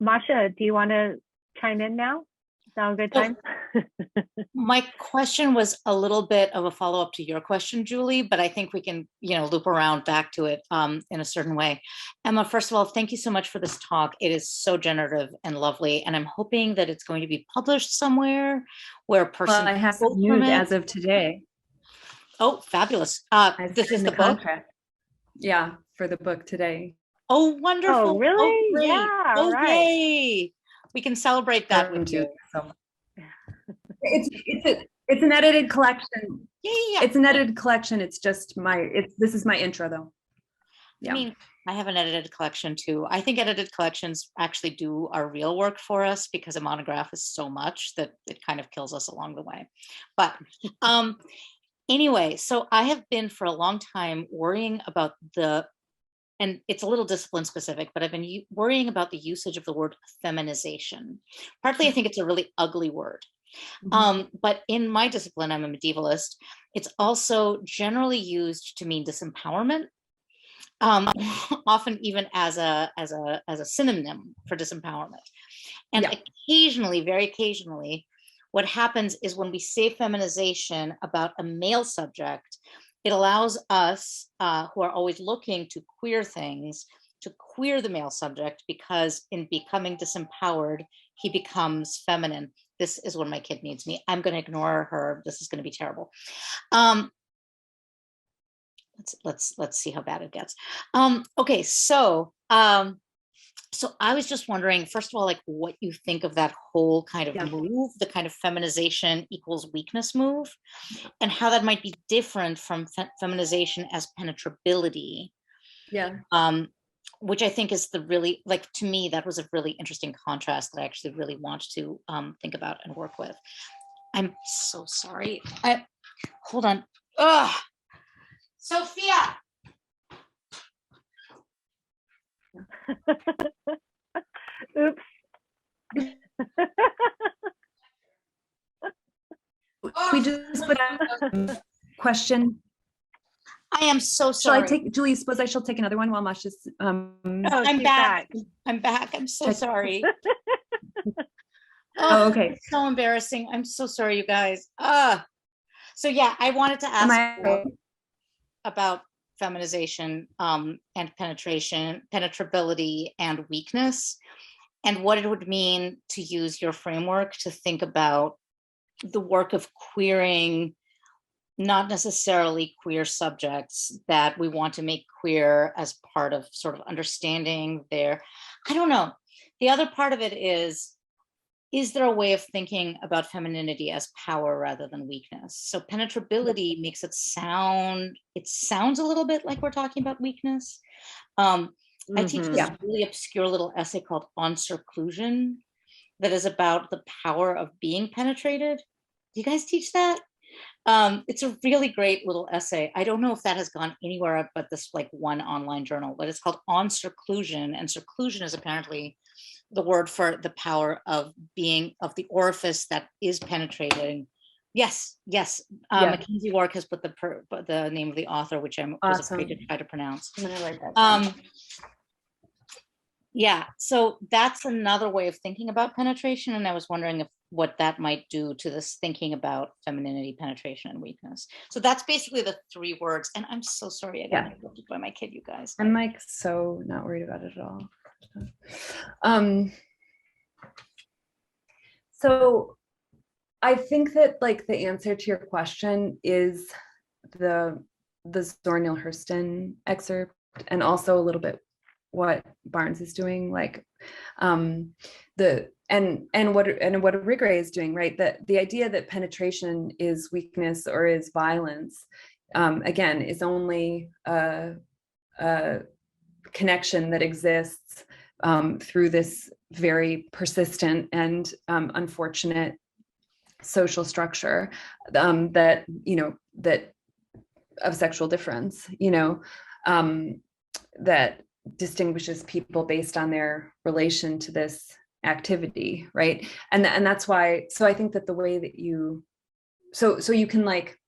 Masha, do you want to chime in now? Is now a good time? My question was a little bit of a follow-up to your question, Julie, but I think we can, loop around back to it in a certain way. Emma, first of all, thank you so much for this talk. It is so generative and lovely, and I'm hoping that it's going to be published somewhere where a person. Well, I have news as of today. Oh, fabulous! This is the book. Yeah, for the book today. Oh, wonderful! Oh, really? Oh, great. Yeah. Oh, right. Yay! We can celebrate that with you. It's an edited collection. Yeah. It's an edited collection. It's just this is my intro though. Yeah. I mean, I have an edited collection too. I think edited collections actually do our real work for us, because a monograph is so much that it kind of kills us along the way. But anyway, so I have been for a long time worrying about and it's a little discipline specific, but I've been worrying about the usage of the word feminization. Partly, I think it's a really ugly word. But in my discipline, I'm a medievalist. It's also generally used to mean disempowerment, often even as a synonym for disempowerment. And occasionally, very occasionally, what happens is when we say feminization about a male subject, it allows us who are always looking to queer things to queer the male subject, because in becoming disempowered, he becomes feminine. This is when my kid needs me. I'm going to ignore her. This is going to be terrible. Let's see how bad it gets. Okay, so I was just wondering, first of all, like what you think of that whole kind of move, the kind of feminization equals weakness move, and how that might be different from feminization as penetrability. Yeah. Which I think is the really, like, to me, that was a really interesting contrast that I actually really want to think about and work with. I'm so sorry. Hold on. Ugh. Sophia. Oops. We just put a question. I am so Shall sorry. I take, Julie, suppose I shall take another one while Masha's I'm back. I'm back. I'm so sorry. okay. So embarrassing. I'm so sorry, you guys. So yeah, I wanted to ask about feminization and penetration, penetrability and weakness, and what it would mean to use your framework to think about the work of queering not necessarily queer subjects that we want to make queer as part of sort of understanding their, I don't know. The other part of it is is there a way of thinking about femininity as power rather than weakness? So penetrability makes it sounds a little bit like we're talking about weakness. I teach this really obscure little essay called On Circlusion that is about the power of being penetrated. Do you guys teach that? It's a really great little essay. I don't know if that has gone anywhere but this like one online journal, but it's called On Circlusion, and circlusion is apparently the word for the power of being, of the orifice that is penetrating. Yes. Mackenzie Wark has put the name of the author, which I was afraid to try to pronounce. I'm gonna write that down. Yeah, so that's another way of thinking about penetration, and I was wondering what that might do to this thinking about femininity, penetration, and weakness. So that's basically the three words, and I'm so sorry I got interrupted by my kid, you guys. I'm like so not worried about it at all. So I think that like the answer to your question is the Zora Neale Hurston excerpt, and also a little bit what Barnes is doing, like what Rigre is doing, right? That the idea that penetration is weakness or is violence, again, is only a connection that exists through this very persistent and unfortunate social structure that of sexual difference, that distinguishes people based on their relation to this activity, right? And that's why, so I think that the way that you you can like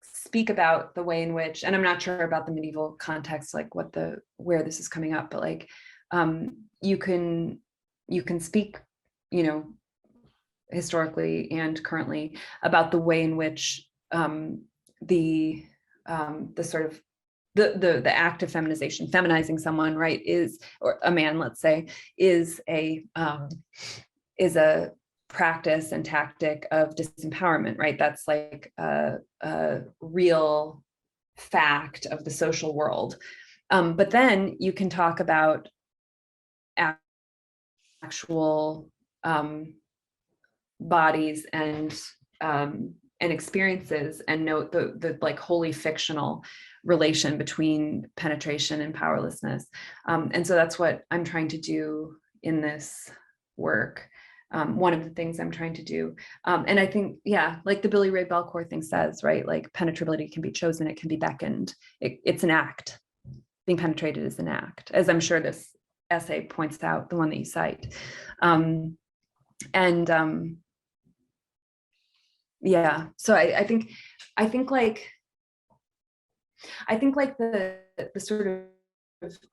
speak about the way in which, and I'm not sure about the medieval context, like where this is coming up, but like you can speak, historically and currently about the way in which the sort of the act of feminization, feminizing someone, right, or a man, let's say, is a practice and tactic of disempowerment, right? That's like a real fact of the social world. But then you can talk about actual bodies and experiences, and note the like wholly fictional relation between penetration and powerlessness. And so that's what I'm trying to do in this work. One of the things I'm trying to do. And I think, like the Billy Ray Belcourt thing says, right? Like penetrability can be chosen, it can be beckoned. It's an act. Being penetrated is an act, as I'm sure this essay points out, the one that you cite. So I think the sort of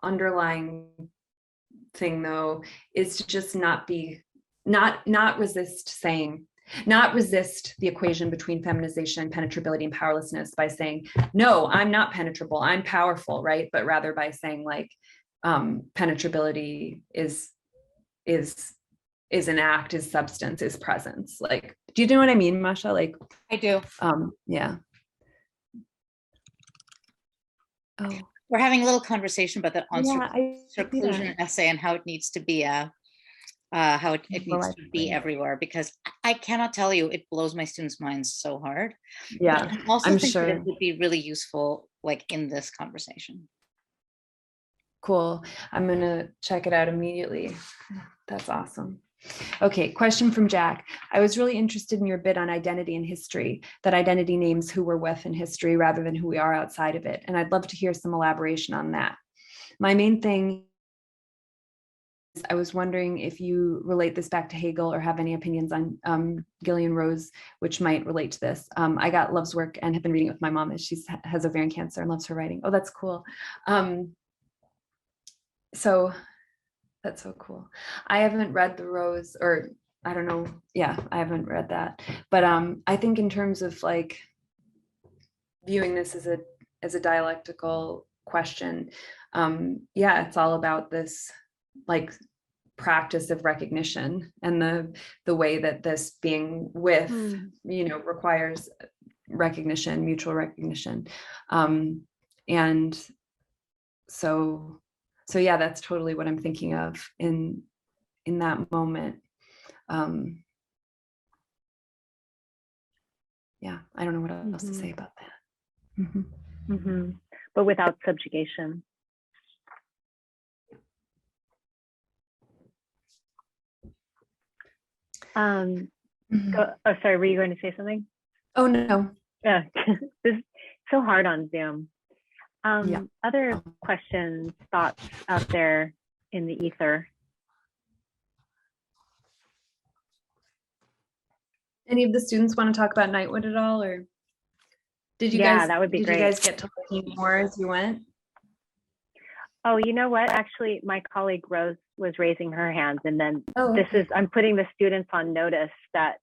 underlying thing, though, is to just not resist the equation between feminization and penetrability and powerlessness by saying, no, I'm not penetrable, I'm powerful, right? But rather by saying like penetrability is an act, is substance, is presence. Like, do you know what I mean, Masha? Like, I do. Yeah. Oh, we're having a little conversation about that on circlusion essay and how it needs to be everywhere, because I cannot tell you, it blows my students' minds so hard. Yeah, but I also think that it would be really useful, like in this conversation. Cool. I'm gonna check it out immediately. That's awesome. Okay, question from Jack. I was really interested in your bit on identity and history, that identity names who we're with in history rather than who we are outside of it. And I'd love to hear some elaboration on that. My main thing is, I was wondering if you relate this back to Hegel or have any opinions on Gillian Rose, which might relate to this. I got Love's work and have been reading it with my mom, as she has ovarian cancer and loves her writing. Oh, that's cool. So that's so cool. I haven't read the Rose, or I don't know. Yeah, I haven't read that. But I think in terms of like viewing this as a dialectical question, it's all about this like practice of recognition, and the way that this being with, requires recognition, mutual recognition. And so yeah, that's totally what I'm thinking of in that moment. Yeah, I don't know what else to say about that. But without subjugation. Oh, sorry, were you going to say something? Oh, no. Yeah, this is so hard on Zoom. Other questions, thoughts out there in the ether? Any of the students want to talk about Nightwood at all, or did you guys? That would be great. You guys get to learn more as you went? Oh, you know what? Actually, my colleague Rose was raising her hand, and then okay. I'm putting the students on notice that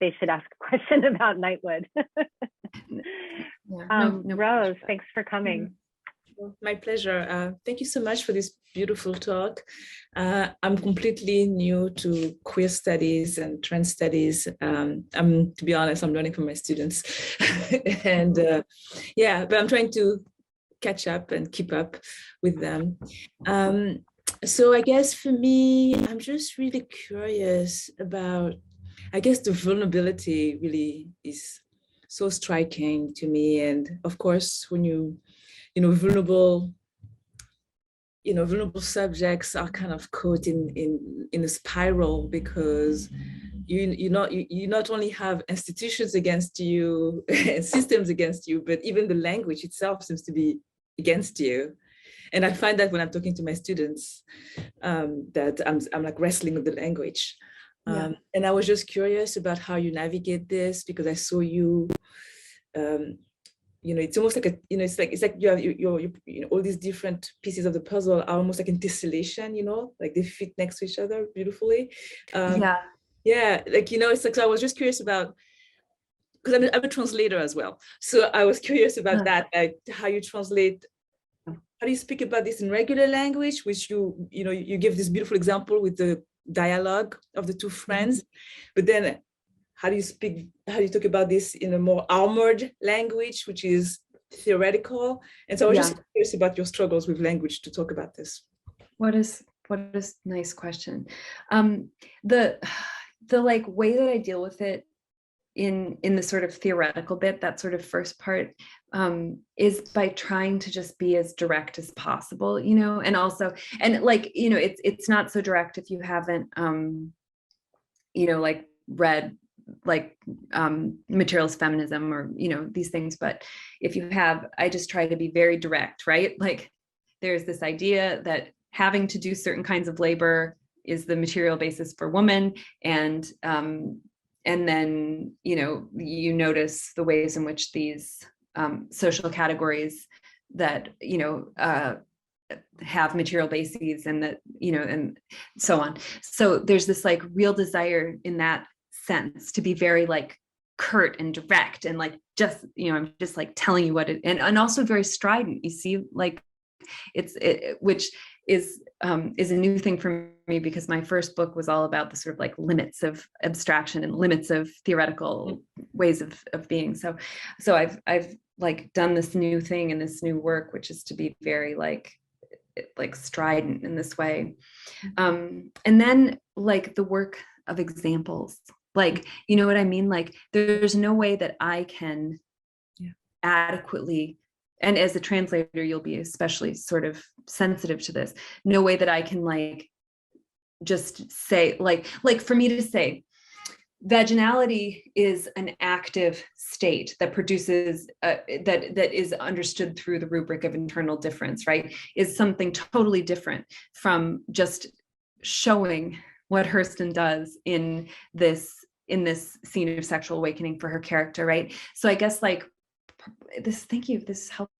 they should ask a question about Nightwood. No Rose, thanks for coming. My pleasure. Thank you so much for this beautiful talk. I'm completely new to queer studies and trans studies. To be honest, I'm learning from my students. And but I'm trying to catch up and keep up with them. So I guess for me, I'm just really curious about, I guess the vulnerability really is so striking to me. And of course, when vulnerable subjects are kind of caught in a spiral, because you not only have institutions against you and systems against you, but even the language itself seems to be against you. And I find that when I'm talking to my students, that I'm like wrestling with the language. And I was just curious about how you navigate this, because I saw you. It's almost like it's like you have all these different pieces of the puzzle are almost like in tessellation, like they fit next to each other beautifully. It's like, so I was just curious about, because I'm a translator as well, so I was curious about that, like how you translate, how do you speak about this in regular language, which you give this beautiful example with the dialogue of the two friends, but then how do you talk about this in a more armored language, which is theoretical? And so I was just curious about your struggles with language to talk about this. What is nice question. The like way that I deal with it in the sort of theoretical bit, that sort of first part, is by trying to just be as direct as possible, and also, and like, it's not so direct if you haven't, like read like materialist feminism or these things, but if you have, I just try to be very direct, right? Like there's this idea that having to do certain kinds of labor is the material basis for woman, and then you notice the ways in which these social categories that have material bases, and that and so on. So there's this like real desire in that sense to be very like curt and direct, and like just I'm just like telling you what it, and also very strident, you see, like which is a new thing for me, because my first book was all about the sort of like limits of abstraction and limits of theoretical ways of being. So I've like done this new thing in this new work, which is to be very like strident in this way, and then like the work of examples. Like, you know what I mean? Like, there's no way that I can adequately, and as a translator, you'll be especially sort of sensitive to this, no way that I can like, just say, like for me to say, vaginality is an active state that produces, that is understood through the rubric of internal difference, right? Is something totally different from just showing what Hurston does in this scene of sexual awakening for her character, right? So I guess like this, thank you, this helped.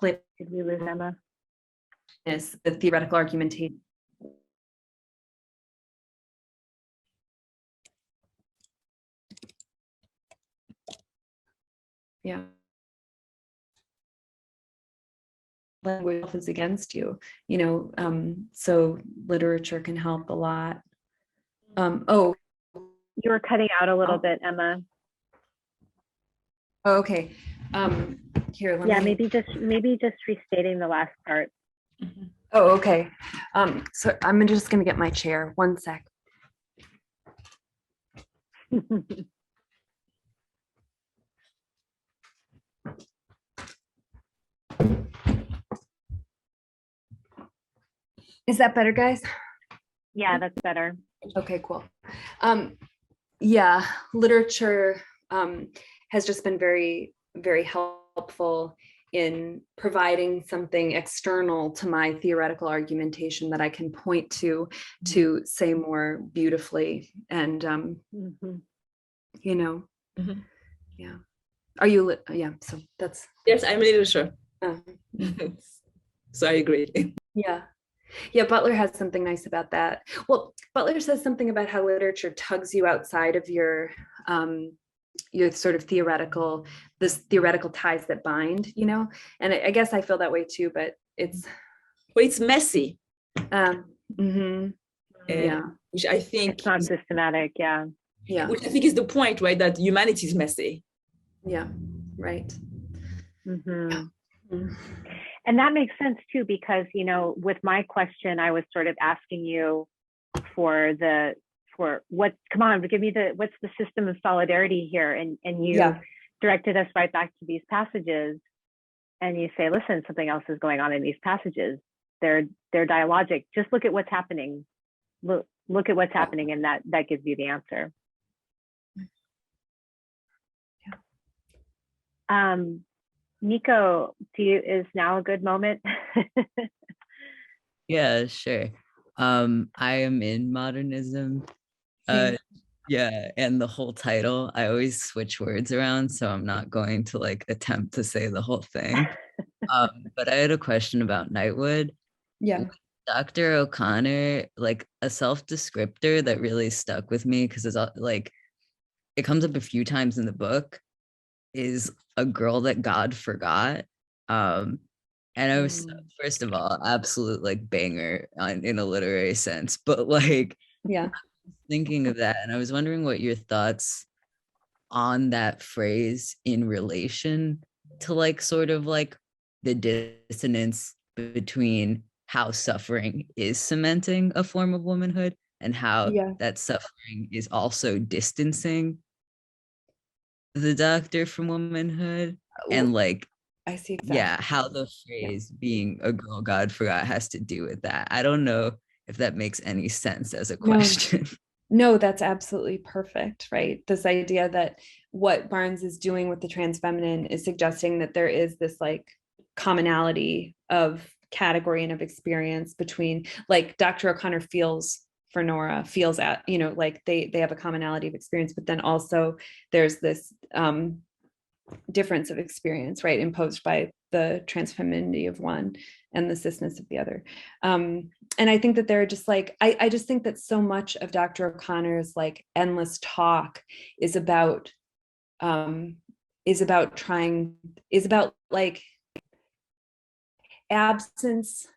Did we lose Emma? Is the theoretical argumentation. Yeah. Language is against you, so literature can help a lot. You were cutting out a little bit, Emma. Oh, okay. Here, let Yeah, me. maybe just restating the last part. Oh, okay. So I'm just gonna get my chair. One sec. Is that better, guys? Yeah, that's better. Okay, cool. Yeah, literature has just been very, very helpful in providing something external to my theoretical argumentation that I can point to say more beautifully. And, you know, yeah. Are you, yeah, so that's. Yes, I'm literature. Uh, So I agree. yeah. Yeah, Butler has something nice about that. Well, Butler says something about how literature tugs you outside of your sort of theoretical ties that bind, you know? And I guess I feel that way too, but it's messy. Yeah. Which I think it's not systematic, yeah. Yeah. Which I think is the point, right? That humanity is messy. Yeah, right. And that makes sense too, because, you know, with my question, I was sort of asking you for what's the system of solidarity here? And you directed us right back to these passages, and you say, listen, something else is going on in these passages. They're dialogic. Just look at what's happening. Look at what's happening, and that gives you the answer. Nico, is now a good moment? Yeah, sure. I am in modernism. Yeah, and the whole title, I always switch words around, so I'm not going to like attempt to say the whole thing. But I had a question about Nightwood. Yeah. Dr. O'Connor, like a self-descriptor that really stuck with me because it's like it comes up a few times in the book, is a girl that God forgot. And I was, first of all, absolute like banger in a literary sense, but like, yeah, thinking of that, and I was wondering what your thoughts on that phrase in relation to like sort of like the dissonance between how suffering is cementing a form of womanhood and how that suffering is also distancing the doctor from womanhood. And like, I see exactly. Yeah, how the phrase being a girl God forgot has to do with that. I don't know if that makes any sense as a question. No, that's absolutely perfect, right? This idea that what Barnes is doing with the trans feminine is suggesting that there is this like commonality of category and of experience between, like, Dr. O'Connor feels for Nora, feels at, you know, like they have a commonality of experience, but then also there's this difference of experience, right, imposed by the trans femininity of one and the cisness of the other. And I think that they're just like, I just think that so much of Dr. O'Connor's like endless talk is about like absence,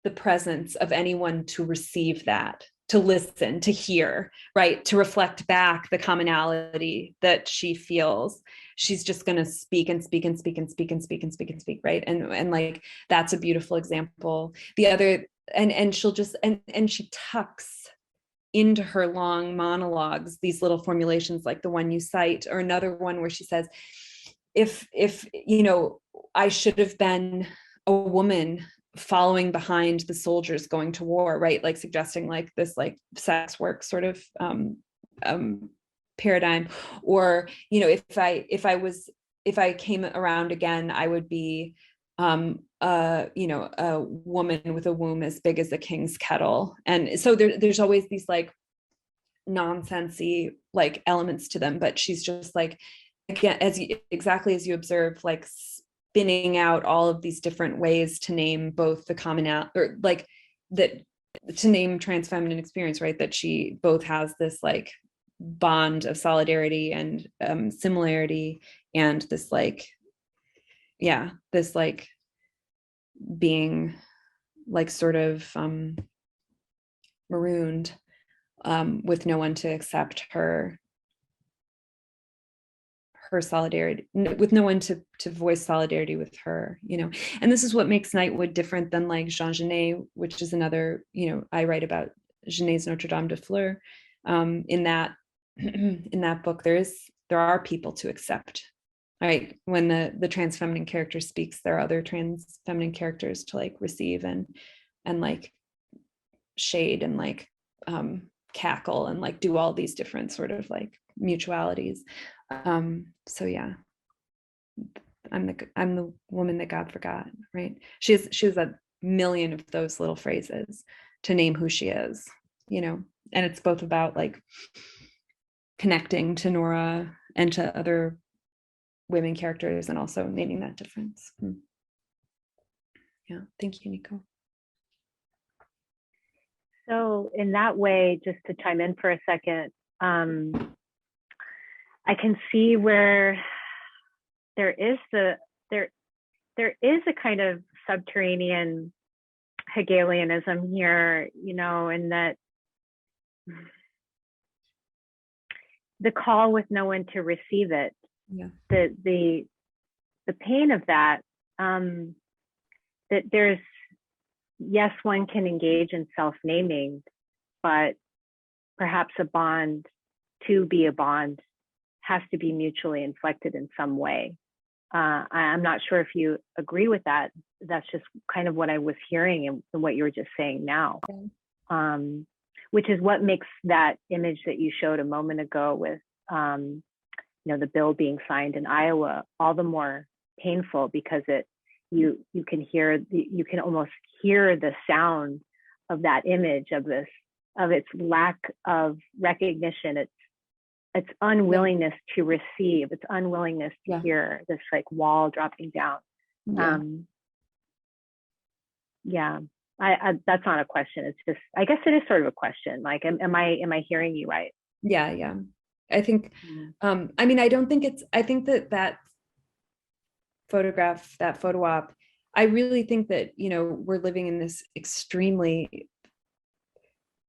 the presence of anyone to receive that, to listen, to hear, right, to reflect back the commonality that she feels. She's just going to speak and speak and speak and speak and speak and speak and speak, right? And like, that's a beautiful example. The other, and she'll just, and she tucks into her long monologues these little formulations like the one you cite, or another one where she says, if you know, I should have been a woman following behind the soldiers going to war, right? Like suggesting like this like sex work sort of paradigm. Or, you know, if I came around again, I would be you know, a woman with a womb as big as a king's kettle. And so there's always these like nonsensy like elements to them, but she's just like, again, exactly as you observe, like spinning out all of these different ways to name both the commonality, or like that, to name trans feminine experience, right? That she both has this like bond of solidarity and similarity, and this like, yeah, this like being like sort of marooned with no one to accept her her solidarity, with no one to voice solidarity with her, you know. And this is what makes Nightwood different than like Jean Genet, which is another, you know, I write about Genet's Notre Dame de Fleur. In that in that book, there are people to accept, right? When the trans feminine character speaks, there are other trans feminine characters to like receive and like shade and like cackle and like do all these different sort of like mutualities. So yeah, I'm the woman that God forgot, right? She has a million of those little phrases to name who she is, you know. And it's both about like connecting to Nora and to other women characters and also naming that difference. Yeah, thank you, Nico. So in that way, just to chime in for a second, I can see where there is a kind of subterranean Hegelianism here, you know, in that the call with no one to receive it, yeah, the pain of that, that there's, yes, one can engage in self-naming, but perhaps a bond, to be a bond, has to be mutually inflected in some way. I'm not sure if you agree with that. That's just kind of what I was hearing and what you were just saying now, which is what makes that image that you showed a moment ago with, you know, the bill being signed in Iowa all the more painful, because you can almost hear the sound of that image of its lack of recognition, its unwillingness to receive, its unwillingness to hear, this like wall dropping down. I that's not a question. It's just, I guess it is sort of a question. Like, am I hearing you right? Yeah. I think, I mean, I think that photograph, that photo op, I really think that, you know, we're living in this extremely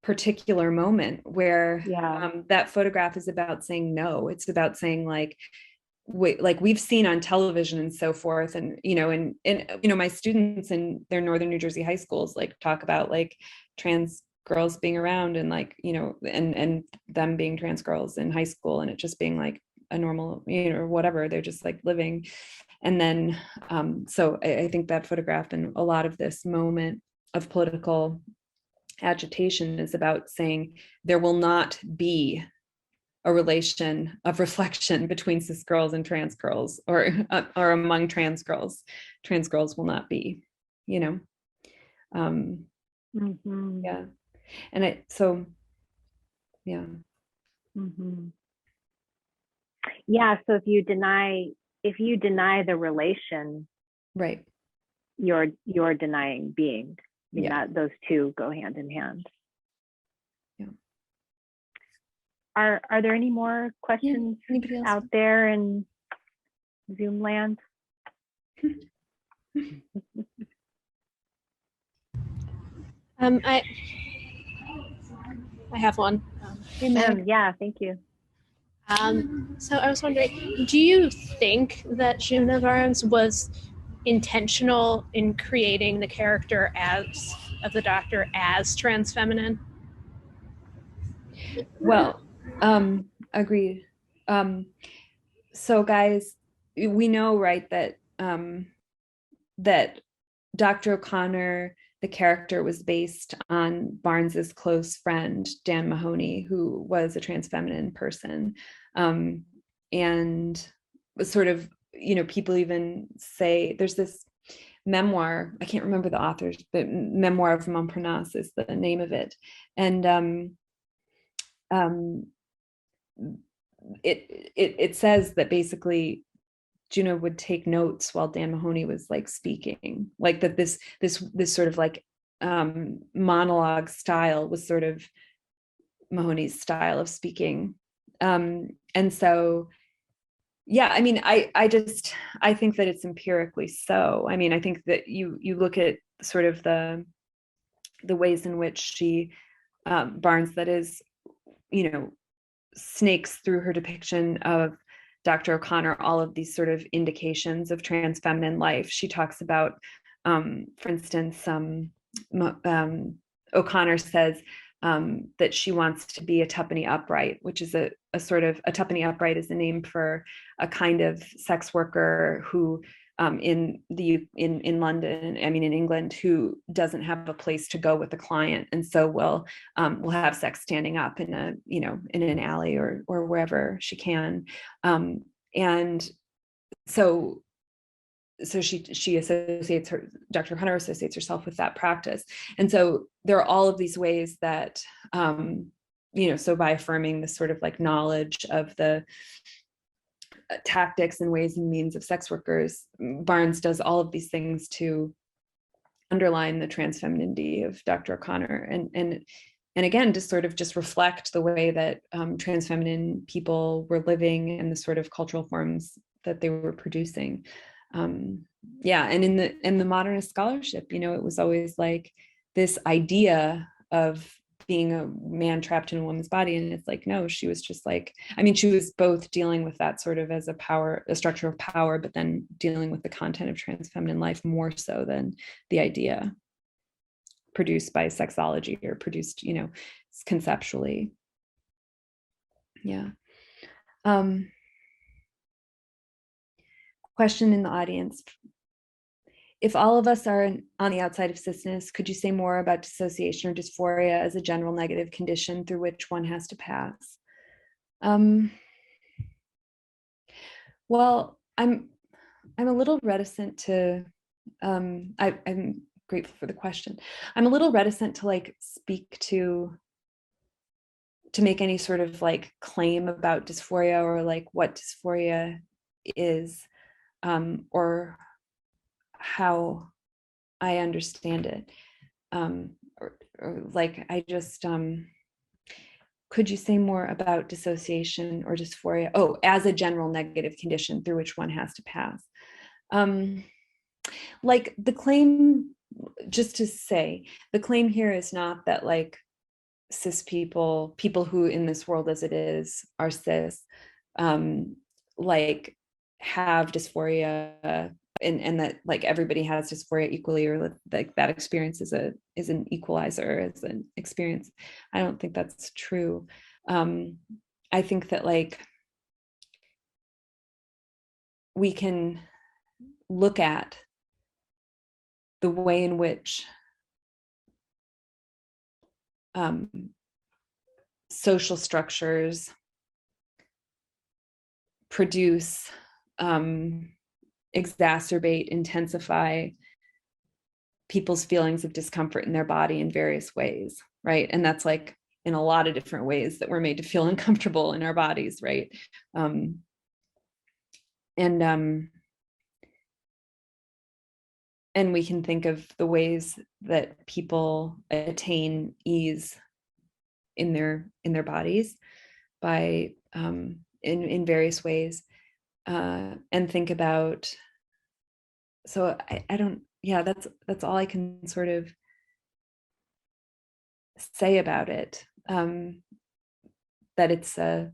particular moment where that photograph is about saying no. It's about saying like we've seen on television and so forth, and you know, and you know, my students in their northern New Jersey high schools like talk about like trans girls being around and like, you know, and them being trans girls in high school and it just being like a normal, you know, whatever, they're just like living. And then so I think that photograph and a lot of this moment of political agitation is about saying there will not be a relation of reflection between cis girls and trans girls, or among trans girls. Trans girls will not be, you know. Yeah, and so yeah. Yeah, so if you deny the relation, right, you're denying being. I mean, that those two go hand in hand. Yeah. Are there any more questions out there in Zoom land? I have one. Yeah, thank you. So I was wondering, do you think that Juna Barnes was intentional in creating the character of the doctor as trans feminine? Well, agreed. So guys, we know, right, that that Dr. O'Connor, the character, was based on Barnes's close friend, Dan Mahoney, who was a trans feminine person. And sort of, you know, people even say there's this memoir, I can't remember the authors, but Memoir of Montparnasse is the name of it. And it says that basically Juno would take notes while Dan Mahoney was like speaking, like that this sort of like monologue style was sort of Mahoney's style of speaking. And so, yeah, I mean, I think that it's empirically so. I mean, I think that you look at sort of the ways in which she, Barnes, that is, you know, snakes through her depiction of Dr. O'Connor all of these sort of indications of trans feminine life. She talks about, for instance, O'Connor says that she wants to be a tuppenny upright, which is a sort of, a tuppenny upright is a name for a kind of sex worker who in London, I mean in England, who doesn't have a place to go with a client, and so will have sex standing up in a, you know, in an alley or wherever she can, and so she associates her, Dr. O'Connor associates herself with that practice, and so there are all of these ways that you know, so by affirming this sort of like knowledge of the tactics and ways and means of sex workers, Barnes does all of these things to underline the trans femininity of Dr. O'Connor, and again to sort of just reflect the way that trans feminine people were living and the sort of cultural forms that they were producing. Yeah, and in the modernist scholarship, you know, it was always like this idea of being a man trapped in a woman's body, and it's like, no, she was just like, I mean, she was both dealing with that sort of as a power, a structure of power, but then dealing with the content of trans feminine life more so than the idea produced by sexology or produced, you know, conceptually. Yeah. Question in the audience. If all of us are on the outside of cisness, could you say more about dissociation or dysphoria as a general negative condition through which one has to pass? Well, I'm a little reticent to, I'm grateful for the question. I'm a little reticent to like speak to make any sort of like claim about dysphoria or like what dysphoria is, or how I understand it. Or like, I just, could you say more about dissociation or dysphoria? Oh, as a general negative condition through which one has to pass. Like the claim, just to say, the claim here is not that like cis people who in this world as it is are cis, like have dysphoria, and that like everybody has dysphoria equally, or like that experience is an equalizer as an experience. I don't think that's true. I think that like we can look at the way in which social structures produce, exacerbate, intensify people's feelings of discomfort in their body in various ways, right? And that's like in a lot of different ways that we're made to feel uncomfortable in our bodies, right? And we can think of the ways that people attain ease in their bodies by in various ways, and think about. So I don't. Yeah, that's all I can sort of say about it. That it's that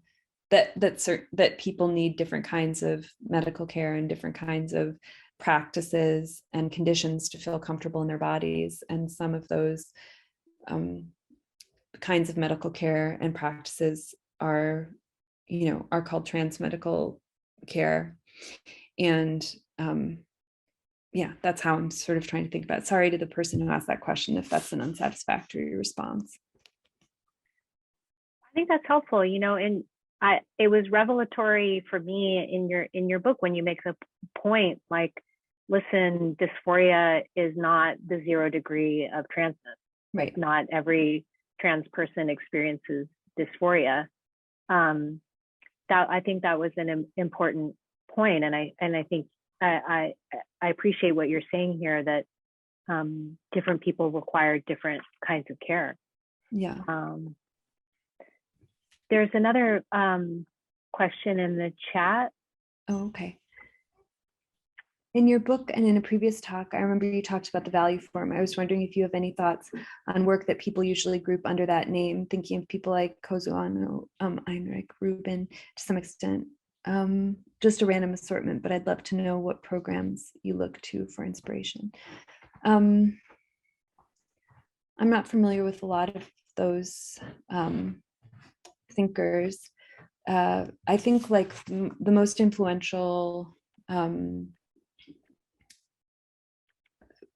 people need different kinds of medical care and different kinds of practices and conditions to feel comfortable in their bodies, and some of those kinds of medical care and practices are, you know, are called trans medical care, and yeah, that's how I'm sort of trying to think about it. Sorry to the person who asked that question if that's an unsatisfactory response. I think that's helpful, you know, and it was revelatory for me in your book when you make the point, like, listen, dysphoria is not the 0 degree of transness. Right. Not every trans person experiences dysphoria. That I think that was an important point, and I think I appreciate what you're saying here, that different people require different kinds of care. Yeah. There's another question in the chat. Oh, okay. In your book and in a previous talk, I remember you talked about the value form. I was wondering if you have any thoughts on work that people usually group under that name, thinking of people like Kozuano, Heinrich, Rubin, to some extent, just a random assortment, but I'd love to know what programs you look to for inspiration. I'm not familiar with a lot of those thinkers. I think like the most influential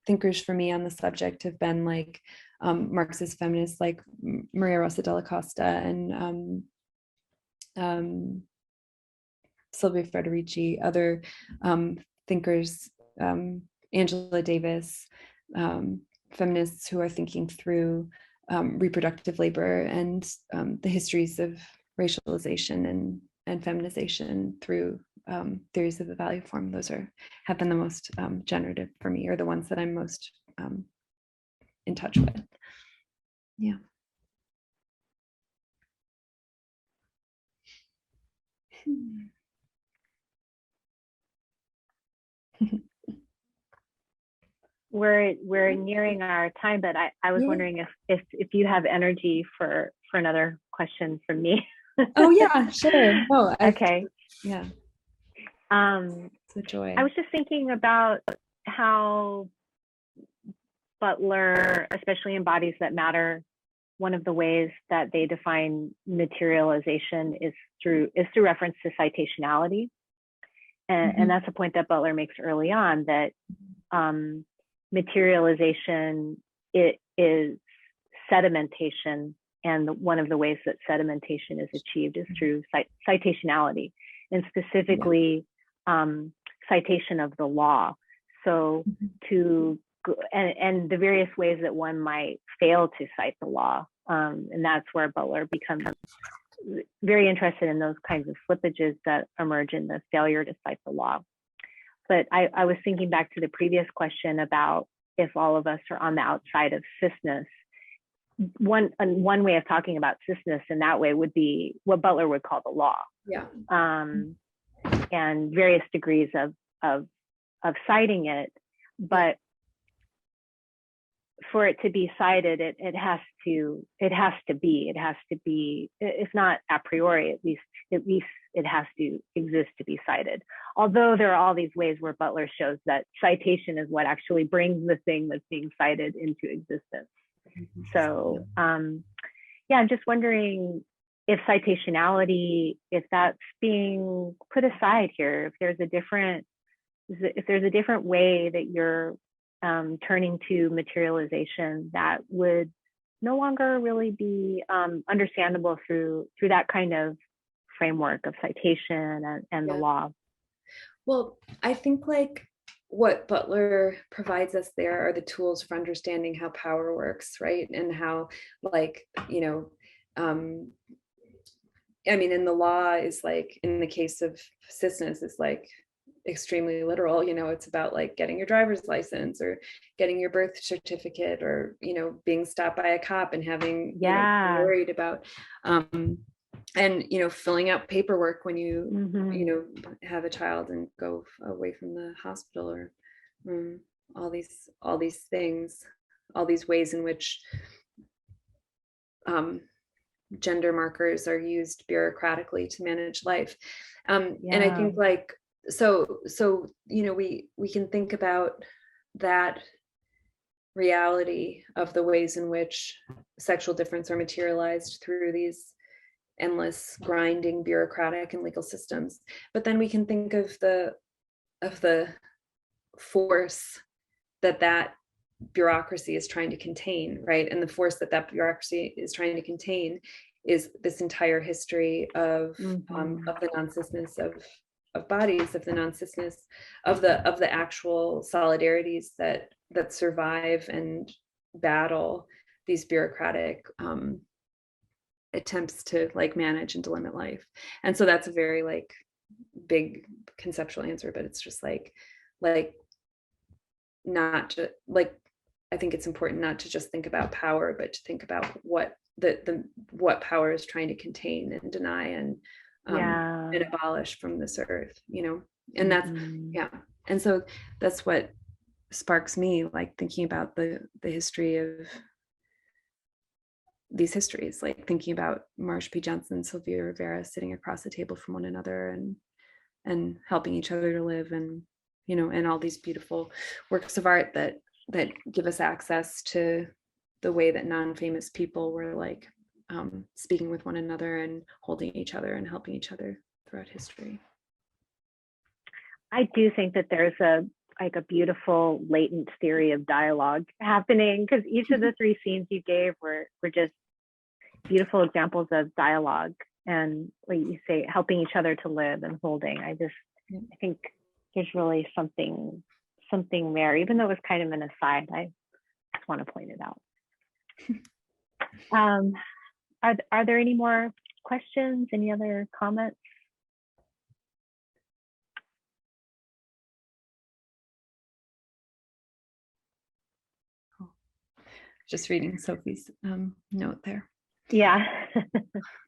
thinkers for me on the subject have been like Marxist feminists like Maria Rosa Della Costa and Sylvia Federici, other thinkers, Angela Davis, feminists who are thinking through reproductive labor and the histories of racialization and feminization through theories of the value form. Those have been the most generative for me, or the ones that I'm most in touch with. Yeah. We're nearing our time, but I was wondering if you have energy for another question from me. Oh yeah, sure. Oh, okay. Yeah. It's a joy. I was just thinking about how Butler, especially in Bodies That Matter, one of the ways that they define materialization is through reference to citationality. And that's a point that Butler makes early on, that materialization is sedimentation, and one of the ways that sedimentation is achieved is through citationality, and specifically citation of the law. So and the various ways that one might fail to cite the law, and that's where Butler becomes very interested in those kinds of slippages that emerge in the failure to cite the law. But I was thinking back to the previous question about if all of us are on the outside of cisness. One way of talking about cisness in that way would be what Butler would call the law. Yeah. And various degrees of citing it, but for it to be cited, it has to be, if not a priori, at least it has to exist to be cited. Although there are all these ways where Butler shows that citation is what actually brings the thing that's being cited into existence. So yeah, I'm just wondering if citationality, if that's being put aside here, if there's a different way that you're turning to materialization that would no longer really be understandable through that kind of framework of citation and the law. Well, I think like what Butler provides us there are the tools for understanding how power works, right? And how, like, you know, I mean, and the law is like, in the case of cisness, is like extremely literal. You know, it's about like getting your driver's license or getting your birth certificate, or, you know, being stopped by a cop and having, you know, worried about, and, you know, filling out paperwork when you, you know, have a child and go away from the hospital, or all these things, all these ways in which gender markers are used bureaucratically to manage life. And I think like, so, you know, we can think about that reality of the ways in which sexual difference are materialized through these endless grinding bureaucratic and legal systems. But then we can think of the force that bureaucracy is trying to contain, right? And the force that bureaucracy is trying to contain is this entire history of the non-cisness of bodies, of the non-cisness of the actual solidarities that survive and battle these bureaucratic attempts to like manage and delimit life. And so that's a very like big conceptual answer, but it's just like not to like, I think it's important not to just think about power, but to think about what what power is trying to contain and deny and abolish from this earth, you know. And that's and so that's what sparks me, like thinking about the history of these histories, like thinking about Marsha P. Johnson and Sylvia Rivera sitting across the table from one another, and and helping each other to live, and and all these beautiful works of art that give us access to the way that non-famous people were like speaking with one another and holding each other and helping each other throughout history. I do think that there's a beautiful latent theory of dialogue happening, because each of the three scenes you gave were just beautiful examples of dialogue and, like you say, helping each other to live and holding. I think there's really something there, even though it was kind of an aside. I just want to point it out. Are there any more questions? Any other comments? Just reading Sophie's note there. Yeah.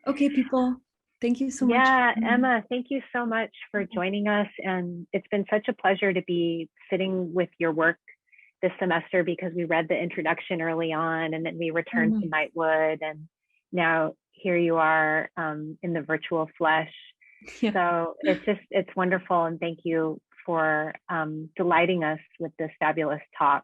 Okay, people. Thank you so much. Yeah, Emma, thank you so much for joining us. And it's been such a pleasure to be sitting with your work this semester, because we read the introduction early on, and then we returned to Nightwood, and now here you are in the virtual flesh. Yeah. So it's wonderful. And thank you for delighting us with this fabulous talk.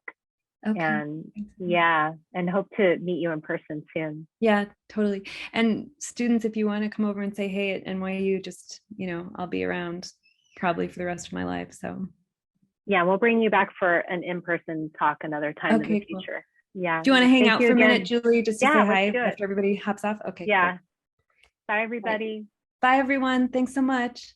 Okay. And yeah, and hope to meet you in person soon. Yeah, totally. And students, if you want to come over and say hey at NYU, just, I'll be around probably for the rest of my life. So yeah, we'll bring you back for an in-person talk another time in the future. Cool. Yeah. Do you want to hang out for a minute, Julie, just to say hi after everybody hops off? Okay. Yeah. Cool. Bye, everybody. Bye, everyone. Thanks so much.